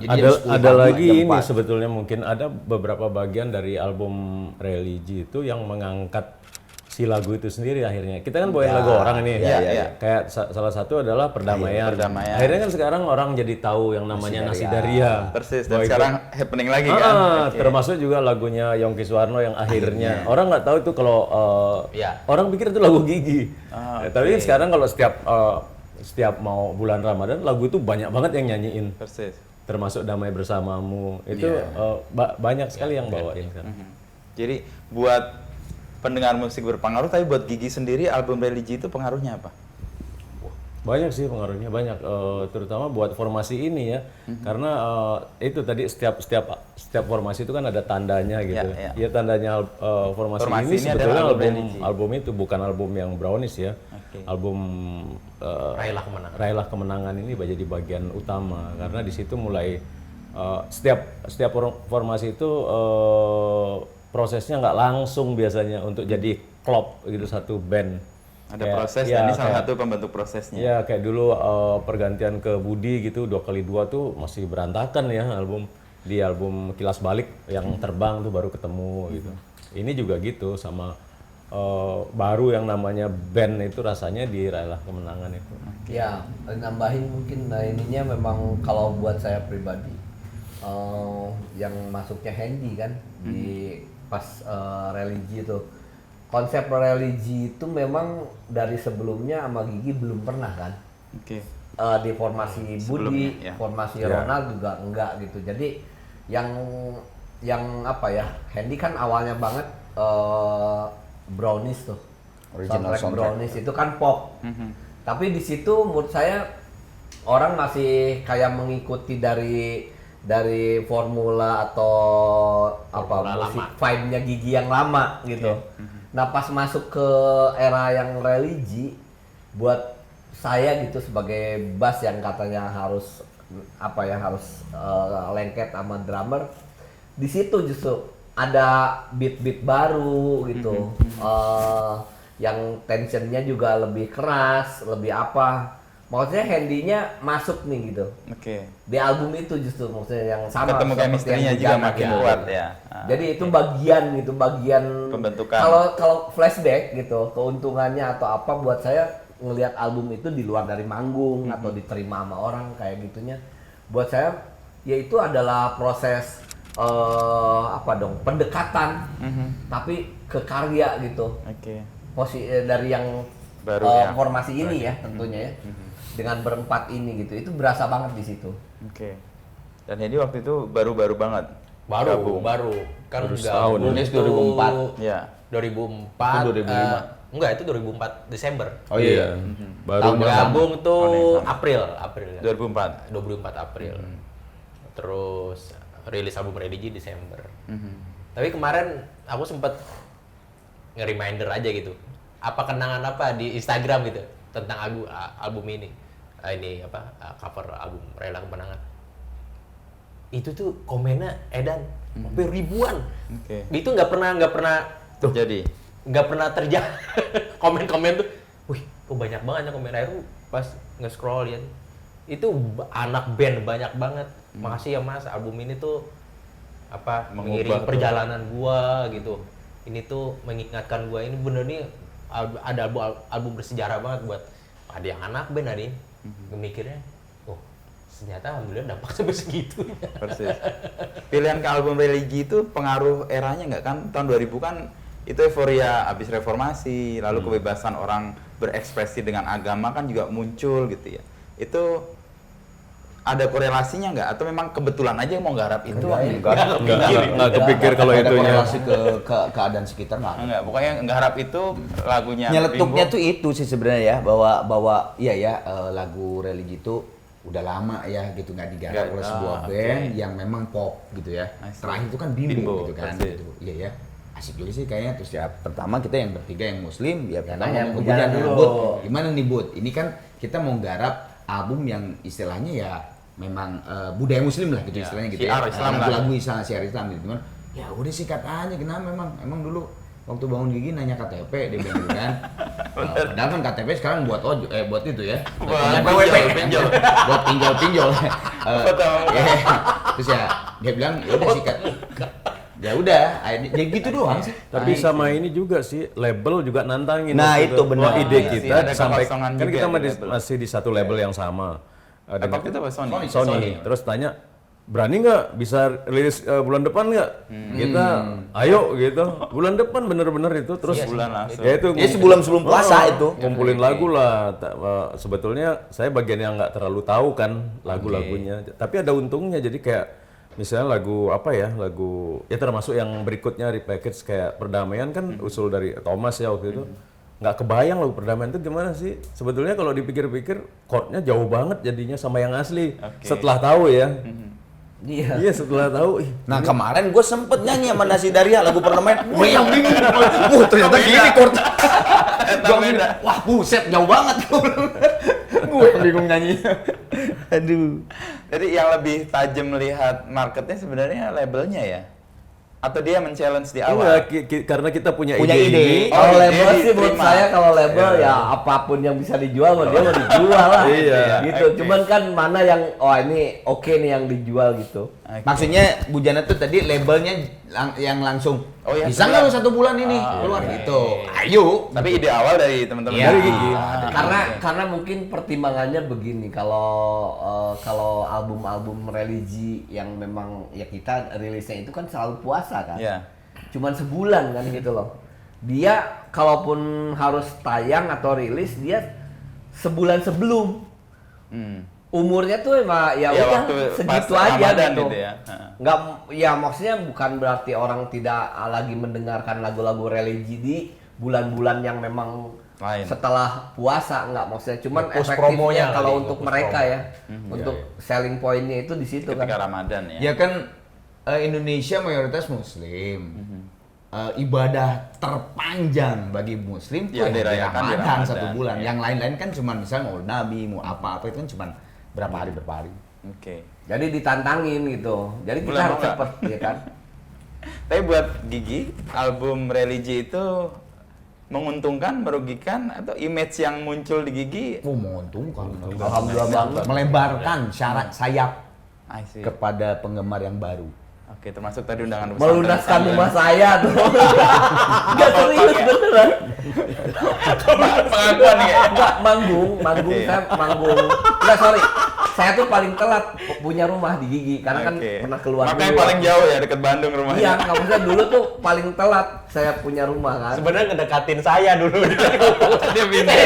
Jadi jam 10
Ada
pagi,
lagi
jam
ini
4.
sebetulnya mungkin ada beberapa bagian dari album religi itu yang mengangkat si lagu itu sendiri akhirnya. Kita kan bawain lagu orang ini.
iya.
Kayak salah satu adalah Perdamaian.
Perdamaian.
Akhirnya kan sekarang orang jadi tahu yang namanya Nasi Daria.
Persis, dan
Bahwa itu-
sekarang happening lagi kan? Oke.
Termasuk juga lagunya Yongki Suwarno yang akhirnya. Orang nggak tahu itu kalau
Iya.
orang pikir itu lagu Gigi.
Ah,
Tapi kan sekarang kalau setiap setiap mau bulan Ramadan lagu itu banyak banget yang nyanyiin.
Persis.
Termasuk Damai Bersamamu. Itu banyak sekali yang bawain kan.
Jadi buat pendengar musik berpengaruh, tapi buat Gigi sendiri album Religi itu pengaruhnya apa?
Banyak sih pengaruhnya, banyak, terutama buat formasi ini ya, karena itu tadi setiap formasi itu kan ada tandanya gitu. Ya tandanya formasi ini sebetulnya album itu bukan album yang Brownies ya, album Raihlah Kemenangan ini jadi bagian utama, karena di situ mulai setiap formasi itu prosesnya nggak langsung biasanya untuk jadi klub gitu satu band.
Ada proses, dan ini salah satu pembentuk prosesnya.
Ya kayak dulu pergantian ke Budi gitu 2x2 tuh masih berantakan ya di album Kilas Balik yang terbang tuh baru ketemu gitu. Ini juga gitu sama baru yang namanya band itu rasanya di Raihlah Kemenangan itu.
Ya, nambahin mungkin ininya memang kalau buat saya pribadi yang masuknya Handy kan di pas religi itu. Konsep religi itu memang dari sebelumnya sama Gigi belum pernah kan. Di formasi Budi, formasi Ronald juga enggak gitu. Jadi yang apa ya, Handy kan awalnya banget Brownies tuh. Soundtrack Brownies itu kan pop. Tapi di situ menurut saya orang masih kayak mengikuti dari formula atau musik vibe-nya Gigi yang lama gitu. Nah pas masuk ke era yang religi, buat saya gitu sebagai bass yang katanya harus lengket sama drummer, di situ justru ada beat-beat baru gitu, yang tensionnya juga lebih keras, lebih apa. Maksudnya handy-nya masuk nih gitu. Di album itu justru maksudnya yang sama
ketemu chemistry-nya juga makin kuat ya.
Jadi itu bagian
pembentukan.
Kalau flashback gitu, keuntungannya atau apa buat saya ngelihat album itu di luar dari manggung atau diterima sama orang kayak gitunya. Buat saya ya itu adalah proses pendekatan tapi ke karya gitu. Dari yang baru formasi ini ya tentunya ya. Dengan berempat ini gitu, itu berasa banget di situ. Dan Handy waktu itu baru banget.
Baru kan
baru
udah
setahun.
Nulis 2004.
Ya.
2004.
2005.
Enggak, itu 2004 Desember.
Oh iya.
Baru
Album tuh April
2004
April. Terus rilis album Religi Desember. Tapi kemarin aku sempet nge-reminder aja gitu. Apa kenangan apa di Instagram gitu tentang album ini. Cover album Raihlah Kemenangan. Itu tuh komennya Edan hampir ribuan. Itu nggak pernah
terjadi.
Nggak pernah terjadi. Komen-komen tuh, wih, kok banyak banget ya komen akhirnya pas nge-scroll ya. Itu anak band banyak banget. Makasih ya Mas, album ini tuh mengiringi perjalanan gua gitu. Ini tuh mengingatkan gua, ini bener nih ada album bersejarah banget buat ada yang anak band nih. Mikirnya, ternyata alhamdulillah dampak sampai segitu.
Persis. Pilihan ke album religi itu pengaruh eranya nggak kan? Tahun 2000 kan itu euforia habis reformasi, lalu kebebasan orang berekspresi dengan agama kan juga muncul gitu ya. Itu ada korelasinya nggak? Atau memang kebetulan aja mau nggarap itu?
Nggak kepikir kalau itunya.
Korelasi ke keadaan sekitar
Enggak, pokoknya nggarap itu lagunya.
Nyeletuknya tuh itu sih sebenarnya ya, bahwa lagu religi itu udah lama ya gitu nggak digarap oleh sebuah band yang memang pop gitu ya. Terakhir itu kan Bimbo gitu kan. Gitu. Iya ya. Asik juga sih kayaknya. Terus ya pertama kita yang bertiga yang muslim ya pertama kemudian Bud. Gimana nih Bud? Ini kan kita mau garap album yang istilahnya ya memang budaya muslim lah gitu istilahnya gitu ya. Lagu-lagu siar Islam gitu kan. Ya udah sikat aja, kenapa emang dulu waktu bangun Gigi nanya KTP dia bilang gitu kan. Padahal kan KTP sekarang buat buat itu ya. Pinjol. Buat pinjol. Terus ya dia bilang ya udah sikat. Ya udah, ya gitu doang sih.
Tapi sama ini juga sih, label juga nantangin.
Nah itu benar.
Ide kita
ada
sampai
kekosongan
kan
juga
kita
di label.
masih di satu label yang sama.
Apa kita bahas Sony?
Sony. Terus tanya, berani nggak bisa rilis bulan depan nggak? Kita ayo gitu. Bulan depan bener-bener itu terus
Sebulan langsung.
Ya itu
Ya sebulan sebelum puasa itu.
ngumpulin lagu lah. Sebetulnya saya bagian yang nggak terlalu tahu kan lagu-lagunya. Tapi ada untungnya jadi kayak misalnya lagu apa ya, lagu ya termasuk yang berikutnya repackage kayak Perdamaian kan usul dari Thomas ya waktu itu. Nggak kebayang lagu Perdamaian itu gimana sih? Sebetulnya kalau dipikir-pikir chordnya jauh banget jadinya sama yang asli. Setelah tahu ya.
Iya.
Iya setelah tahu.
Nah kemarin gue sempet nyanyi sama Nasi Daria lagu Perdamaian. Gue yang bingung. Wah ternyata gini chord. Wah buset jauh banget. Gue yang bingung nyanyi. Aduh.
Jadi yang lebih tajam melihat marketnya sebenarnya labelnya ya? Atau dia men-challenge di awal?
Enggak, karena kita punya
Punya
ide.
ide.
Kalau
Oh,
label
dia
sih menurut
diterima.
saya kalau label ya apapun yang bisa dijual mau dia mau dijual lah.
Iya.
Gitu.
Oke.
Cuman kan mana yang ini oke nih yang dijual gitu.
Oke.
Maksudnya Bu Jana tuh tadi labelnya yang langsung
Oh, ya,
bisa nggak lu 1 bulan ini keluar gitu. Ayo.
Tapi ide awal dari teman-teman
Iya.
dari
Gigi.
Karena mungkin pertimbangannya begini kalau album-album religi yang memang ya kita rilisnya itu kan selalu puasa kan.
Iya.
Cuman sebulan kan gitu loh. Dia kalaupun harus tayang atau rilis dia sebulan sebelum. Umurnya tuh emang ya
Ya,
udah
waktu
segitu
pas
aja
Ramadan
gitu.
gitu ya.
Nggak, ya maksudnya bukan berarti orang tidak lagi mendengarkan lagu-lagu religi di bulan-bulan yang memang
Lain.
setelah puasa, nggak maksudnya cuman
Ya, push
efektifnya
promonya
kalau
kali,
untuk
push
mereka
promo.
ya untuk selling pointnya itu di situ
Ketika
kan.
Ramadan ya.
Ya kan Indonesia mayoritas Muslim. Ibadah terpanjang bagi Muslim tuh
Ya,
ya, di
dirayakan di
Ramadan
Ramadan,
1 bulan.
ya.
Yang lain-lain kan cuma misalnya mau Nabi, mau apa itu kan cuma berapa hari.
Oke.
Jadi ditantangin gitu. Jadi kita
Bulan
harus
enggak?
cepet ya kan.
Tapi buat Gigi, album religi itu menguntungkan, merugikan, atau image yang muncul di Gigi?
Menguntungkan.
Alhamdulillah banget.
Melebarkan syarat sayap
I see.
kepada penggemar yang baru.
Oke, termasuk tadi undangan
Melunaskan rumah saya tuh. Enggak serius beneran.
Pengakuan nih ya?
Enggak manggung
Iya.
saya manggung. Enggak sorry. Saya tuh paling telat punya rumah di Gigi karena kan
Oke.
pernah keluar
Makanya
dulu.
paling jauh ya, deket Bandung rumahnya.
Iya, nggak maksudnya dulu tuh paling telat saya punya rumah kan.
Sebenarnya ngedekatin saya dulu.
Dia pindah.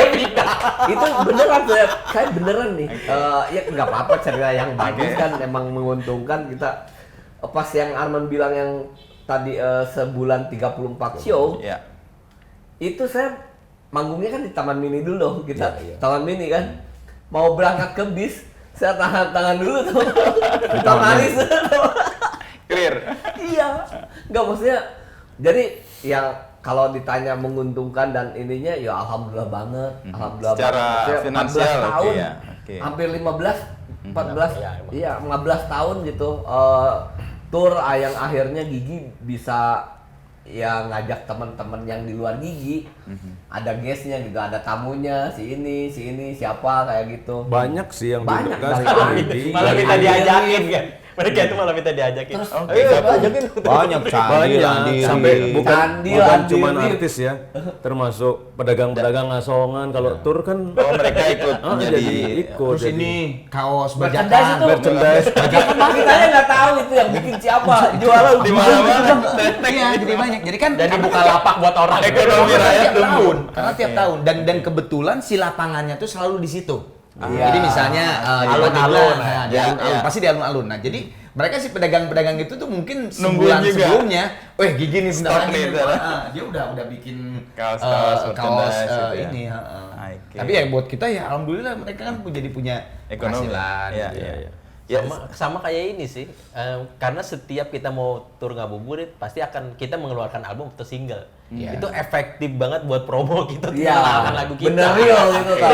Itu beneran saya beneran nih. Ya nggak apa-apa cerita yang bagus kan emang menguntungkan kita. Pas yang Arman bilang yang tadi sebulan 34 show,
Iya.
itu saya manggungnya kan di Taman Mini dulu kita.
Iya, iya.
Taman Mini kan. Mau berangkat ke bis, saya tahan tangan dulu tuh. Kita maris.
Clear.
Iya, nggak maksudnya. Jadi ya kalau ditanya menguntungkan dan ininya ya alhamdulillah banget, alhamdulillah
Secara
banget. Maksudnya
finansial,
14 tahun,
oke ya, oke.
hampir 15, 14,
Ya,
iya 15 tahun gitu. Tour yang akhirnya Gigi bisa ya ngajak teman-teman yang di luar Gigi, ada guestnya gitu, ada tamunya, si ini, siapa kayak gitu.
Banyak sih yang
Banyak
diundang
dari
sama
Andi.
Gigi.
Malah kita diajakin kan. Mereka itu malah minta diajakin.
Terus,
Ayo ajakin.
Banyak
Banyak, sampai bukan
Candil,
cuma
Andiri.
artis ya, termasuk pedagang-pedagang asongan. Kalau tur kan
Oh, mereka ikut
jadi
jadi
ikut.
Terus
jadi.
ini kaos
merchandise
bajakan.
itu,
merchandise.
kita nggak tahu itu yang bikin siapa, jualan
di mana-mana.
Iya, jadi banyak. Jadi kan
Jadi
karena
buka
tiap-
lapak buat orang.
Ekonomi
karena
rakyat
tiap
tumbuh.
tahun, karena tiap tahun dan kebetulan si lapangannya tuh selalu di situ.
Iya.
Jadi misalnya di
Alun-alun,
Pandeglang, di
ya,
alun-alun,
ya.
pasti di alun-alun. Nah, jadi mereka si pedagang-pedagang itu tuh mungkin
Nungguin
sebulan
juga.
sebelumnya, Gigi nih bentar
Stok
lagi
nih,
nih,
Zara.
dia udah bikin
Kaos-kaos, merchandise gitu ya.
ini.
Oke.
Tapi ya buat kita ya alhamdulillah mereka kan jadi punya
Ekonomi.
penghasilan.
Iya,
gitu
iya,
ya.
iya. Ya,
Sama kayak ini sih, karena setiap kita mau tur ngabuburit pasti akan kita mengeluarkan album atau single.
Iya.
Itu efektif banget buat promo kita tuh
Iya,
mengenalkan lagu kita.
bener real itu tau.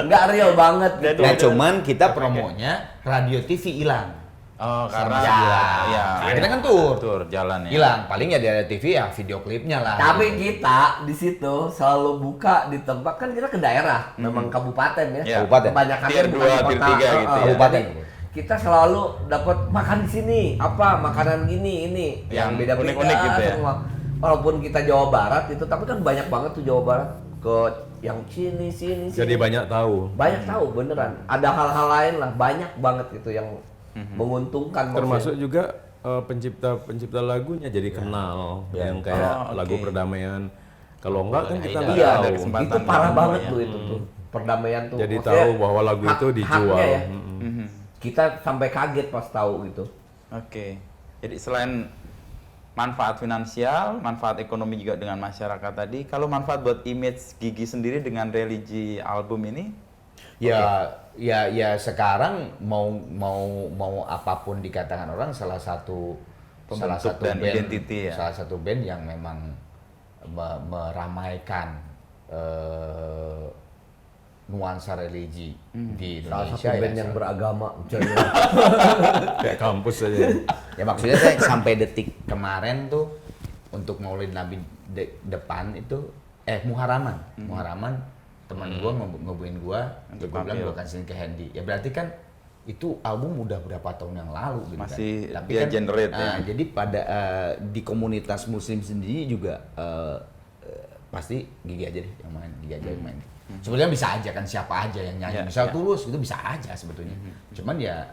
Nggak real banget gitu.
Nah, cuman kita promonya radio TV hilang.
oh, karena
Ya, kita kan tur
jalan ya.
hilang. Paling ya di radio TV ya video klipnya lah.
Tapi kita di situ selalu buka di tempat kan kita ke daerah, memang kabupaten ya.
Iya.
Kabupaten.
Kebanyakan
Tier
bukan
2,
di
tier
kota.
3 gitu ya.
Kabupaten.
Jadi, kita selalu dapat makan di sini, apa makanan ini yang
Yang
beda-beda
unik-unik gitu ya.
semua. Walaupun kita Jawa Barat itu, tapi kan banyak banget tuh Jawa Barat ke yang sini.
Jadi banyak tahu.
Banyak tahu beneran. Ada hal-hal lain lah, banyak banget gitu yang menguntungkan
Termasuk juga pencipta lagunya jadi kenal yang kayak lagu perdamaian. Kalau enggak kan kita nggak
iya
ada
tahu.
kesempatan
itu parah
ketemu
banget
ya.
tuh itu tuh perdamaian tuh
Jadi
maksudnya
tahu bahwa lagu itu dijual.
haknya ya.
Mhm.
Kita sampai kaget pas tahu gitu.
Oke. Jadi selain manfaat finansial, manfaat ekonomi juga dengan masyarakat tadi, kalau manfaat buat image Gigi sendiri dengan religi album ini,
Ya sekarang mau apapun dikatakan orang salah satu
Pembentuk dan identity ya.
salah satu band yang memang meramaikan nuansa religi di
Salah
Indonesia
satu band
ya.
yang beragama.
Kayak kampus aja.
Ya maksudnya saya sampai detik kemarin tuh untuk Maulid Nabi depan itu Muharaman teman gua ngobrolin gua,
Untuk
gua bilang
tampil.
gua akan sini ke Handy. Ya berarti kan itu album udah berapa tahun yang lalu gitu
Masih
kan. Tapi
dia
kan
generate ya.
jadi pada di komunitas muslim sendiri juga pasti Gigi aja deh yang main, Gigi aja yang main. Sebenarnya bisa aja kan siapa aja yang nyanyi.
Ya,
Misal
ya.
Tulus itu bisa aja sebetulnya. Cuman ya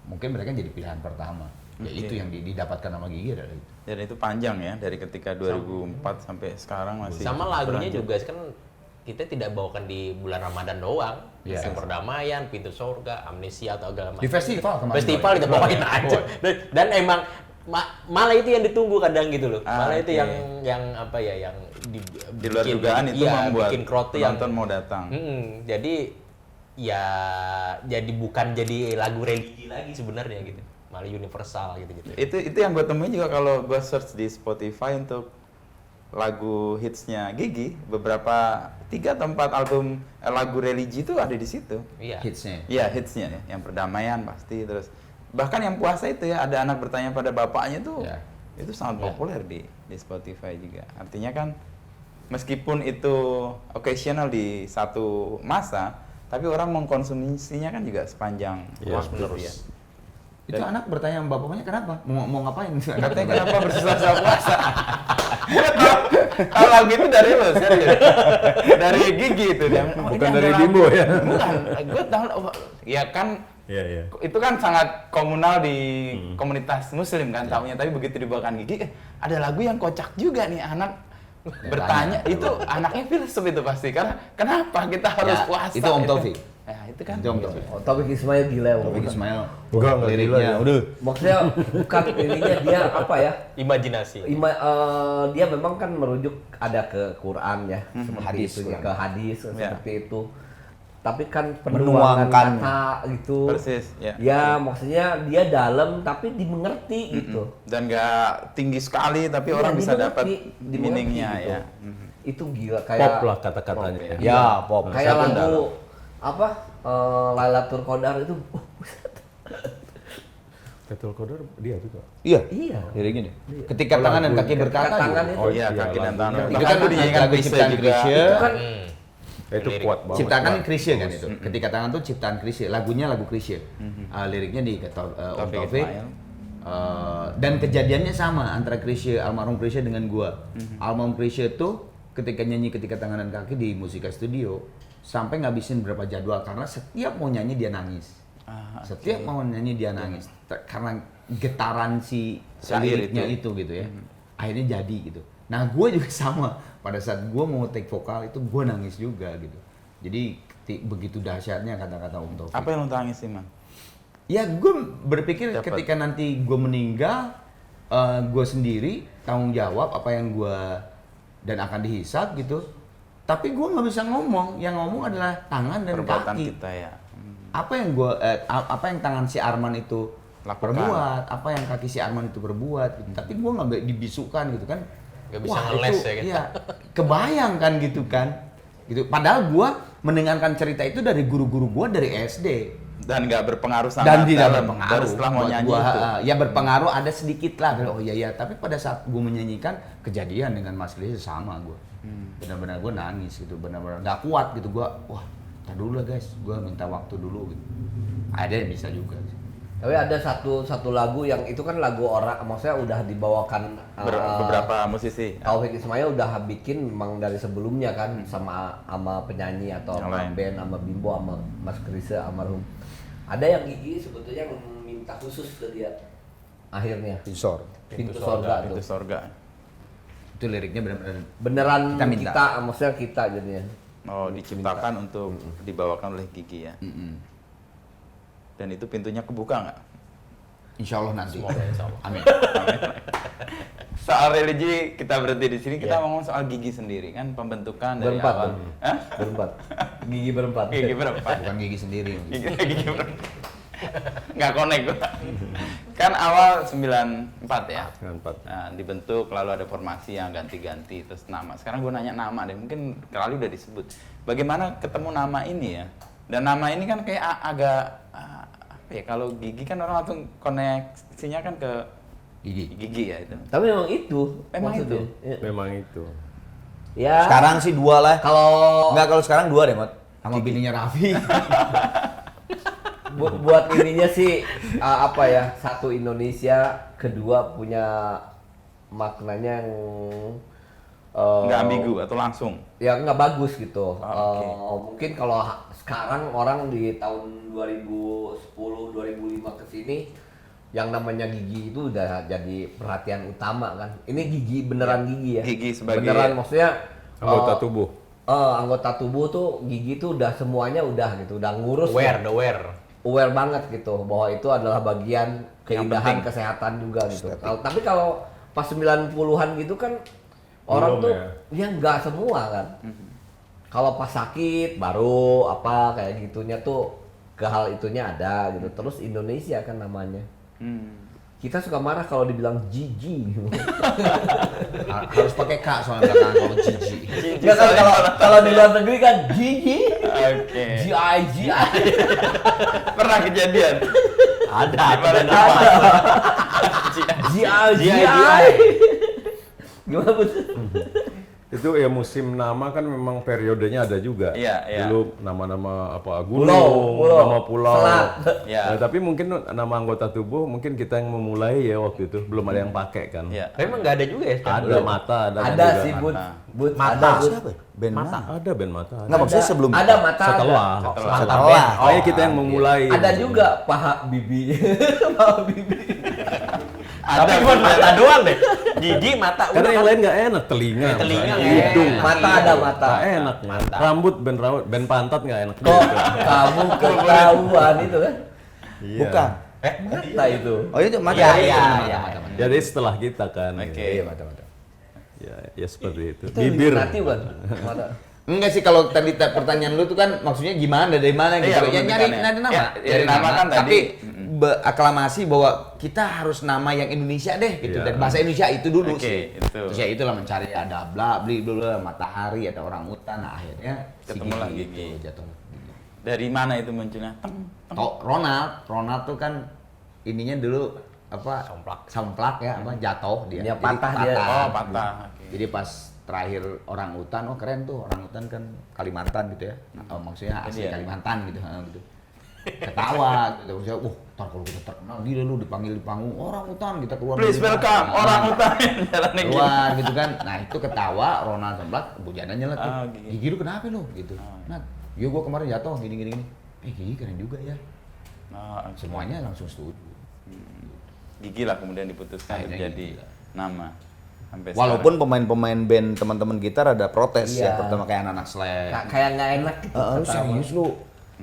mungkin mereka jadi pilihan pertama. Ya
Oke.
itu yang didapatkan sama Gigi adalah itu.
dan itu panjang ya dari ketika 2004 sampai sekarang masih.
Sama lagunya
berlanjut.
juga kan kita tidak bawakan di bulan Ramadan doang.
Iya.
Yang perdamaian, pintu surga, amnesia atau agama.
Di festival kemarin.
Festival kita bawain aja. Dan emang malah itu yang ditunggu kadang gitu loh. Malah itu
oke.
yang apa ya yang
Di luar dugaan itu
iya,
membuat
bikin crowd tuh yang
penonton mau datang.
jadi ya jadi bukan jadi lagu religi lagi sebenarnya gitu. Malah universal gitu-gitu.
Itu yang gue temuin juga kalau gue search di Spotify untuk lagu hitsnya Gigi, beberapa 3 atau 4 album lagu religi itu ada di situ.
Iya.
Hitsnya.
Iya, hitsnya ya, yang perdamaian pasti, terus bahkan yang puasa itu ya, ada anak bertanya pada bapaknya tuh,
Ya.
itu sangat
Ya.
populer di Spotify juga. Artinya kan meskipun itu occasional di satu masa, tapi orang mengkonsumsinya kan juga sepanjang
Ya,
waktu
terus.
ya.
Itu anak bertanya sama bapaknya kenapa? Mau ngapain?
Katanya kenapa bersusah puasa? Gue tau, kalau lagu itu dari lo, serius. Dari Gigi itu dia. Oh,
Bukan
ini
dari
ada
Bimbo
lagu.
ya?
Bukan, gue tahu. Ya kan,
Iya, iya.
itu kan sangat komunal di komunitas muslim kan taunya. Tapi begitu dibawakan Gigi, ada lagu yang kocak juga nih anak bertanya. Itu anaknya filsuf itu pasti. Karena kenapa kita harus
Ya,
puasa?
itu Om Taufik.
Ya, itu kan.
Itu Om Taufik.
Oh, Taufik Ismail gila ya.
Taufik Ismail.
Enggak gila
liriknya
ya.
udah.
Maksudnya bukan ininya dia apa ya?
Imajinasi.
Dia memang kan merujuk ada ke Quran ya, seperti
Hadis,
itu ya,
Quran.
ke hadis
Ya.
seperti itu. Tapi kan
Menuangkan.
penuangan kata gitu.
Persis, ya.
Ya, maksudnya dia dalam tapi dimengerti gitu.
Dan nggak tinggi sekali, tapi
Iya,
orang bisa
dimengerti,
dapat
dimengerti
meaningnya
gitu.
ya.
Itu gila
Pop
kayak
lah kata-katanya.
Pop,
Ya, pop.
kayak
Saya pun
lagu apa? Lailatul Qadar itu.
Betul Qadar dia juga.
Iya.
Iya.
Liriknya deh. Ketika tangan dan kaki berkata.
Tangan
juga.
itu.
Oh iya,
Iya,
kaki dan
lagu.
tangan.
Itu
Bahkan
kan
itu dinyanyikan
lagu
Chrisye
ciptaan
juga.
Chrisye.
Itu kan
Itu kuat banget.
Ciptaan
Pak.
Chrisye kan itu. Ketika tangan tuh ciptaan Chrisye. Lagunya lagu Chrisye. Liriknya di Om
Taufik
Taufik.
Ismail.
Dan kejadiannya sama antara Chrisye, almarhum Chrisye dengan gua. Almarhum Chrisye tuh ketika nyanyi ketika tangan dan kaki di Musika Studio sampai ngabisin berapa jadwal karena setiap mau nyanyi dia nangis. Setiap mau nyanyi dia nangis karena getaran si
Syair
liriknya itu gitu ya. Akhirnya jadi gitu. Nah, gue juga sama. Pada saat gue mau take vokal itu gue nangis juga gitu. Jadi begitu dahsyatnya kata-kata Om Taufik.
Apa yang lo tangis sih, Man?
Ya gue berpikir
Dapat.
ketika nanti gue meninggal, gue sendiri tanggung jawab apa yang gue dan akan dihisap gitu. Tapi gue nggak bisa ngomong. Yang ngomong adalah tangan dan
Perbuatan
kaki.
kita ya.
Apa yang apa yang tangan si Arman itu
Lakukan.
perbuat, apa yang kaki si Arman itu perbuat. Gitu. Tapi gue nggak dibisukan gitu kan.
Nggak bisa
Wah,
ngeles
itu,
ya kan?
Iya, kebayang kan gitu kan. Gitu. Padahal gue mendengarkan cerita itu dari guru-guru gue dari SD.
Dan nggak berpengaruh sama
Dan tidak
dalam.
berpengaruh.
Baru setelah mau
Buat
nyanyi
gua,
itu.
ya berpengaruh ada sedikit lah. Oh iya iya. Tapi pada saat gue menyanyikan kejadian dengan Mas Chrisye sama gue. Benar-benar gue nangis gitu. Benar-benar nggak kuat gitu gue. Wah, tar dulu lah guys. Gue minta waktu dulu gitu. Ada yang bisa juga.
Tapi ada satu lagu yang itu kan lagu orang, maksudnya udah dibawakan
Beberapa musisi.
Taufik Ismail udah bikin memang dari sebelumnya kan sama penyanyi atau
Yang
sama
lain.
band sama Bimbo sama Mas Chrisye almarhum. Ada yang Gigi sebetulnya minta khusus ke dia. Akhirnya
Sor.
pintu sorga
Itu
tuh.
sorga.
Itu liriknya benar-benar
Beneran
Kita minta.
kita, maksudnya kita jadinya.
Oh, diciptakan untuk dibawakan oleh Gigi ya. Dan itu pintunya kebuka nggak?
insya Allah nanti.
Semoga insya Allah.
Amin.
Soal religi kita berhenti di sini, kita ngomong soal Gigi sendiri kan, pembentukan dari
Berempat
awal.
dong.
Hah?
Berempat. Gigi berempat.
Gigi berempat.
Bukan gigi sendiri.
Gigi berempat. Nggak connect gua. Kan awal 94 ya.
94.
Nah, dibentuk lalu ada formasi yang ganti-ganti terus nama. Sekarang gue nanya nama deh, mungkin kali udah disebut. Bagaimana ketemu nama ini ya? Dan nama ini kan kayak agak apa ya? Kalau Gigi kan orang langsung koneksinya kan ke Gigi ya itu.
Tapi memang itu.
Memang
maksudnya.
itu?
Iya.
Memang itu.
Ya.
Sekarang sih 2 lah.
Kalau
Enggak, kalau sekarang 2 deh, Mot. Sama bininya Raffi.
buat ininya sih apa ya? Satu Indonesia, kedua punya maknanya yang
Nggak ambigu atau langsung.
ya nggak bagus gitu.
Oke.
Mungkin kalau sekarang orang di tahun 2010 2005 ke sini yang namanya Gigi itu udah jadi perhatian utama kan. Ini Gigi beneran Gigi ya.
Gigi sebagai
beneran maksudnya
Anggota tubuh.
anggota tubuh tuh Gigi tuh udah semuanya udah gitu, udah ngurus. Aware banget gitu bahwa itu adalah bagian keindahan kesehatan juga gitu. Tapi kalau pas 90-an gitu kan orang
Belum
tuh ya nggak semua kan. Kalau pas sakit baru apa kayak gitunya tuh ke hal itunya ada gitu. Terus Indonesia kan namanya. Kita suka marah kalau dibilang Gigi.
Harus pakai K soalnya belakang kalau Gigi.
Nggak, kalau di luar negeri kan Gigi.
Oke.
GI.
Pernah kejadian?
Ada. GI. Gimana Bu?
Itu ya musim nama kan memang periodenya ada juga.
Iya, iya.
Dulu nama-nama apa
Pulau.
nama pulau.
Selat.
Ya.
Nah, tapi mungkin nama anggota tubuh mungkin kita yang memulai ya waktu itu belum ada yang pakai kan.
Iya.
Tapi emang nggak ada juga ya sekarang?
Ada mata, ada
Ada
juga.
sih Bud.
Mata.
Bud,
Mata
ada Bud.
siapa? Band mana?
Ada band mata.
Enggak, maksudnya sebelum
Ada mata.
Setelah.
Setelah.
Makanya kita yang memulai.
Ada juga paha bibi. Paha bibi.
Tapi cuma mata doang deh. Gigi, mata,
Karena
udah
yang
kan.
lain nggak enak, telinga,
Telinga
misalnya,
nggak
hidung,
enak.
Mata ada mata.
nggak enak,
Mata.
rambut, band pantat nggak enak.
Kok kamu ketahuan itu kan?
Iya.
Bukan.
Mata itu.
Oh itu mata.
Iya.
Jadi setelah kita kan.
Oke.
Iya, mata.
Ya seperti itu.
Itu
Bibir.
Illuminati bukan? Mata.
Enggak sih, kalau tadi pertanyaan lu tuh kan maksudnya gimana, dari mana gitu.
Iya,
Ya nyari
pembentukannya.
nama.
Ya, dari nama kan tadi.
Tapi aklamasi bahwa kita harus nama yang Indonesia deh gitu.
Iya.
Dan bahasa Indonesia itu dulu
Oke,
sih.
itu.
Terus ya itulah mencari ada bli bla matahari, ada orang hutan. Nah, akhirnya si
Ketemulah
Gigi
Gigi.
itu jatuh.
Dari mana itu munculnya?
Ronald tuh kan ininya dulu apa? Somplak ya, apa jatuh dia.
Dia
Jadi
patah dia.
Oh, patah. Oke.
Jadi pas terakhir orang hutan, oh keren tuh, orang hutan kan Kalimantan gitu ya. Maksudnya asli
Iya.
Kalimantan gitu, gitu. Ketawa gitu. Maksudnya, ntar kalau kita terkenal gila lu dipanggil di panggung orang hutan, kita keluar.
Please
dari
welcome
hutan.
orang hutan jalannya gini.
Keluar gitu kan. Nah, itu ketawa Ronald Somplak, bujananya lah tuh.
Oh, Gigi.
Gigi lu kenapa lu gitu. Nah, yo gua kemarin jatuh gini. Gigi keren juga ya.
Oh, oke.
Semuanya langsung setuju.
Gigi lah kemudian diputuskan
Akhirnya
menjadi
Gigi lah.
nama. Sampai
Walaupun pemain-pemain band teman-teman gitar ada protes
Iya.
ya, pertama kayak anak-anak Slack.
Kayak nggak enak gitu.
Lu
ketawa.
serius lu?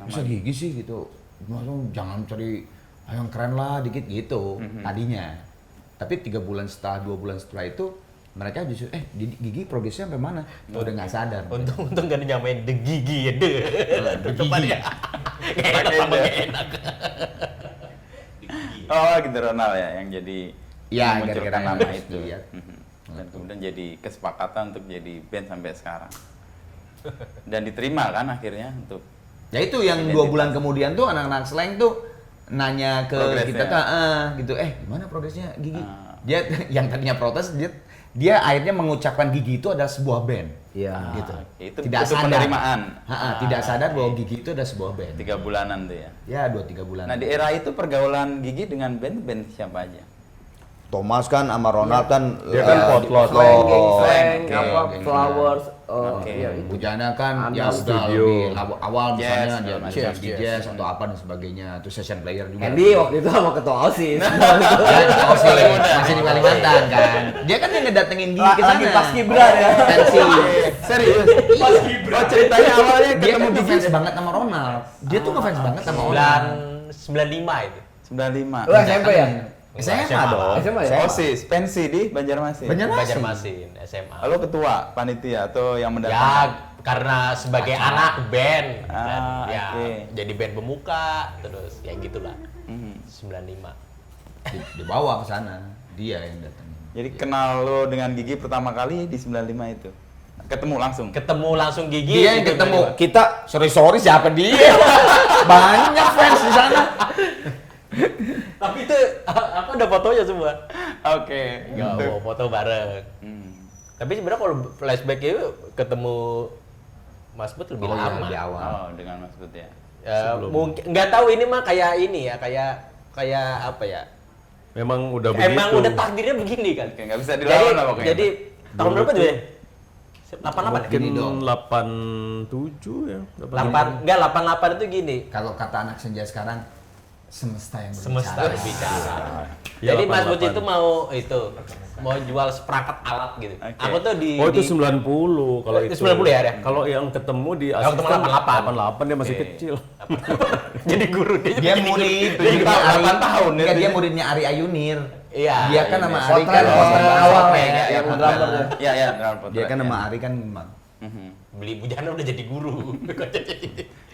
Bisa Gigi sih gitu. Lu jangan cari yang keren lah dikit gitu tadinya. Tapi 3 bulan setelah, 2 bulan setelah itu mereka justru Gigi progresnya sampai mana? Udah nggak sadar.
Untung gak nyamain The Gigi ya, The. Depannya. Nggak enak sama nggak enak.
Oh, gitu Ronald ya yang jadi
Ya,
memunculkan
gara-gara
nama
yang
itu.
dilihat.
Dan kemudian jadi kesepakatan untuk jadi band sampai sekarang. Dan diterima kan akhirnya untuk
Ya itu yang 2 bulan kemudian tuh anak-anak Slang tuh nanya ke
Progresnya.
kita tuh, gitu, gimana progresnya Gigi?
Ah.
Dia yang tadinya protes, dia akhirnya mengucapkan Gigi itu adalah sebuah band.
Iya.
Gitu.
itu
Tidak
butuh
sadar.
penerimaan.
Tidak sadar bahwa Gigi itu adalah sebuah band.
3 bulanan tuh ya.
Ya 2-3 bulan.
Nah di era itu pergaulan Gigi dengan band siapa aja?
Thomas kan sama Ronald kan
Dia kan potlot.
Slang,
Oke,
apa,
oke.
flowers,
Oke.
iya, itu.
Bujana kan
Anak
ya udah
studio.
lebih awal misalnya
Jazz,
dia
segala
jazz,
macam.
jazz atau apa dan sebagainya, terus session player juga.
Andy waktu itu sama ketua OSIS.
Ya, masih di Kalimantan kan. Dia kan yang ngedatengin Gigi ke sana.
Lagi pas Gibran ya.
Pensi.
Serius? Oh ceritanya awalnya
Dia kan
ketemu Gigi
ngefans banget sama Ronald. Dia tuh ngefans banget sama
Bulan
Ronald.
95 itu.
95.
Lu SMP ya?
SMA dong.
SMA ya?
OSIS, pensi di Banjarmasin.
Banjarmasin, SMA.
Lo ketua panitia atau yang
Ya,
mendatang?
karena sebagai anak band dan
Ah,
ya
oke.
jadi band pemuka terus ya gitulah.
Mhm.
95.
Dibawa ke sana. Dia yang datengin.
Jadi kenal lo dengan Gigi pertama kali di 95 itu. Ketemu langsung.
Ketemu langsung Gigi.
Dia yang
gitu,
ketemu.
95.
Kita sorry siapa dia? Banyak fans di sana.
Tapi itu aku ada fotonya semua.
Oke.
Enggak
gitu.
bawa foto bareng.
Hmm.
Tapi sebenarnya kalau flashback itu ketemu Mas Bud lebih
Oh iya,
lama.
lebih awal.
Oh, dengan Mas Bud ya.
Mungkin nggak tahu ini mah kayak ini ya, kayak apa ya?
Memang udah begitu.
Emang udah takdirnya begini kan.
Oke, nggak bisa dilawan lah pokoknya.
Jadi tahun
Dulu
berapa tuh
tuh
ya? 88 ya?
Mungkin
Gini dong.
87 ya.
88 itu gini.
Kalau kata anak senja sekarang, semesta yang
Semesta berbicara.
Ya,
Jadi Mas Bud
88.
itu mau jual seperangkat alat gitu.
Oke.
Aku tuh di
Oh itu
di-
90 kalau
Itu
itu.
90 ya, Rek?
Kalau yang ketemu di
Yang ketemu
asisten
88.
88 dia masih
Oke.
kecil.
jadi guru
Dia
jadi guru.
murid,
Dia juga 8 tahun
Enggak,
ya.
dia muridnya Ari Ayunir.
Iya.
Dia kan sama Ari
Potret,
kan
potret awal ya, yang
Iya,
drummernya.
Iya, iya, dengan potret,
Dia kan
ya.
sama Ari kan memang.
Mhm.
Beli bujana udah jadi guru.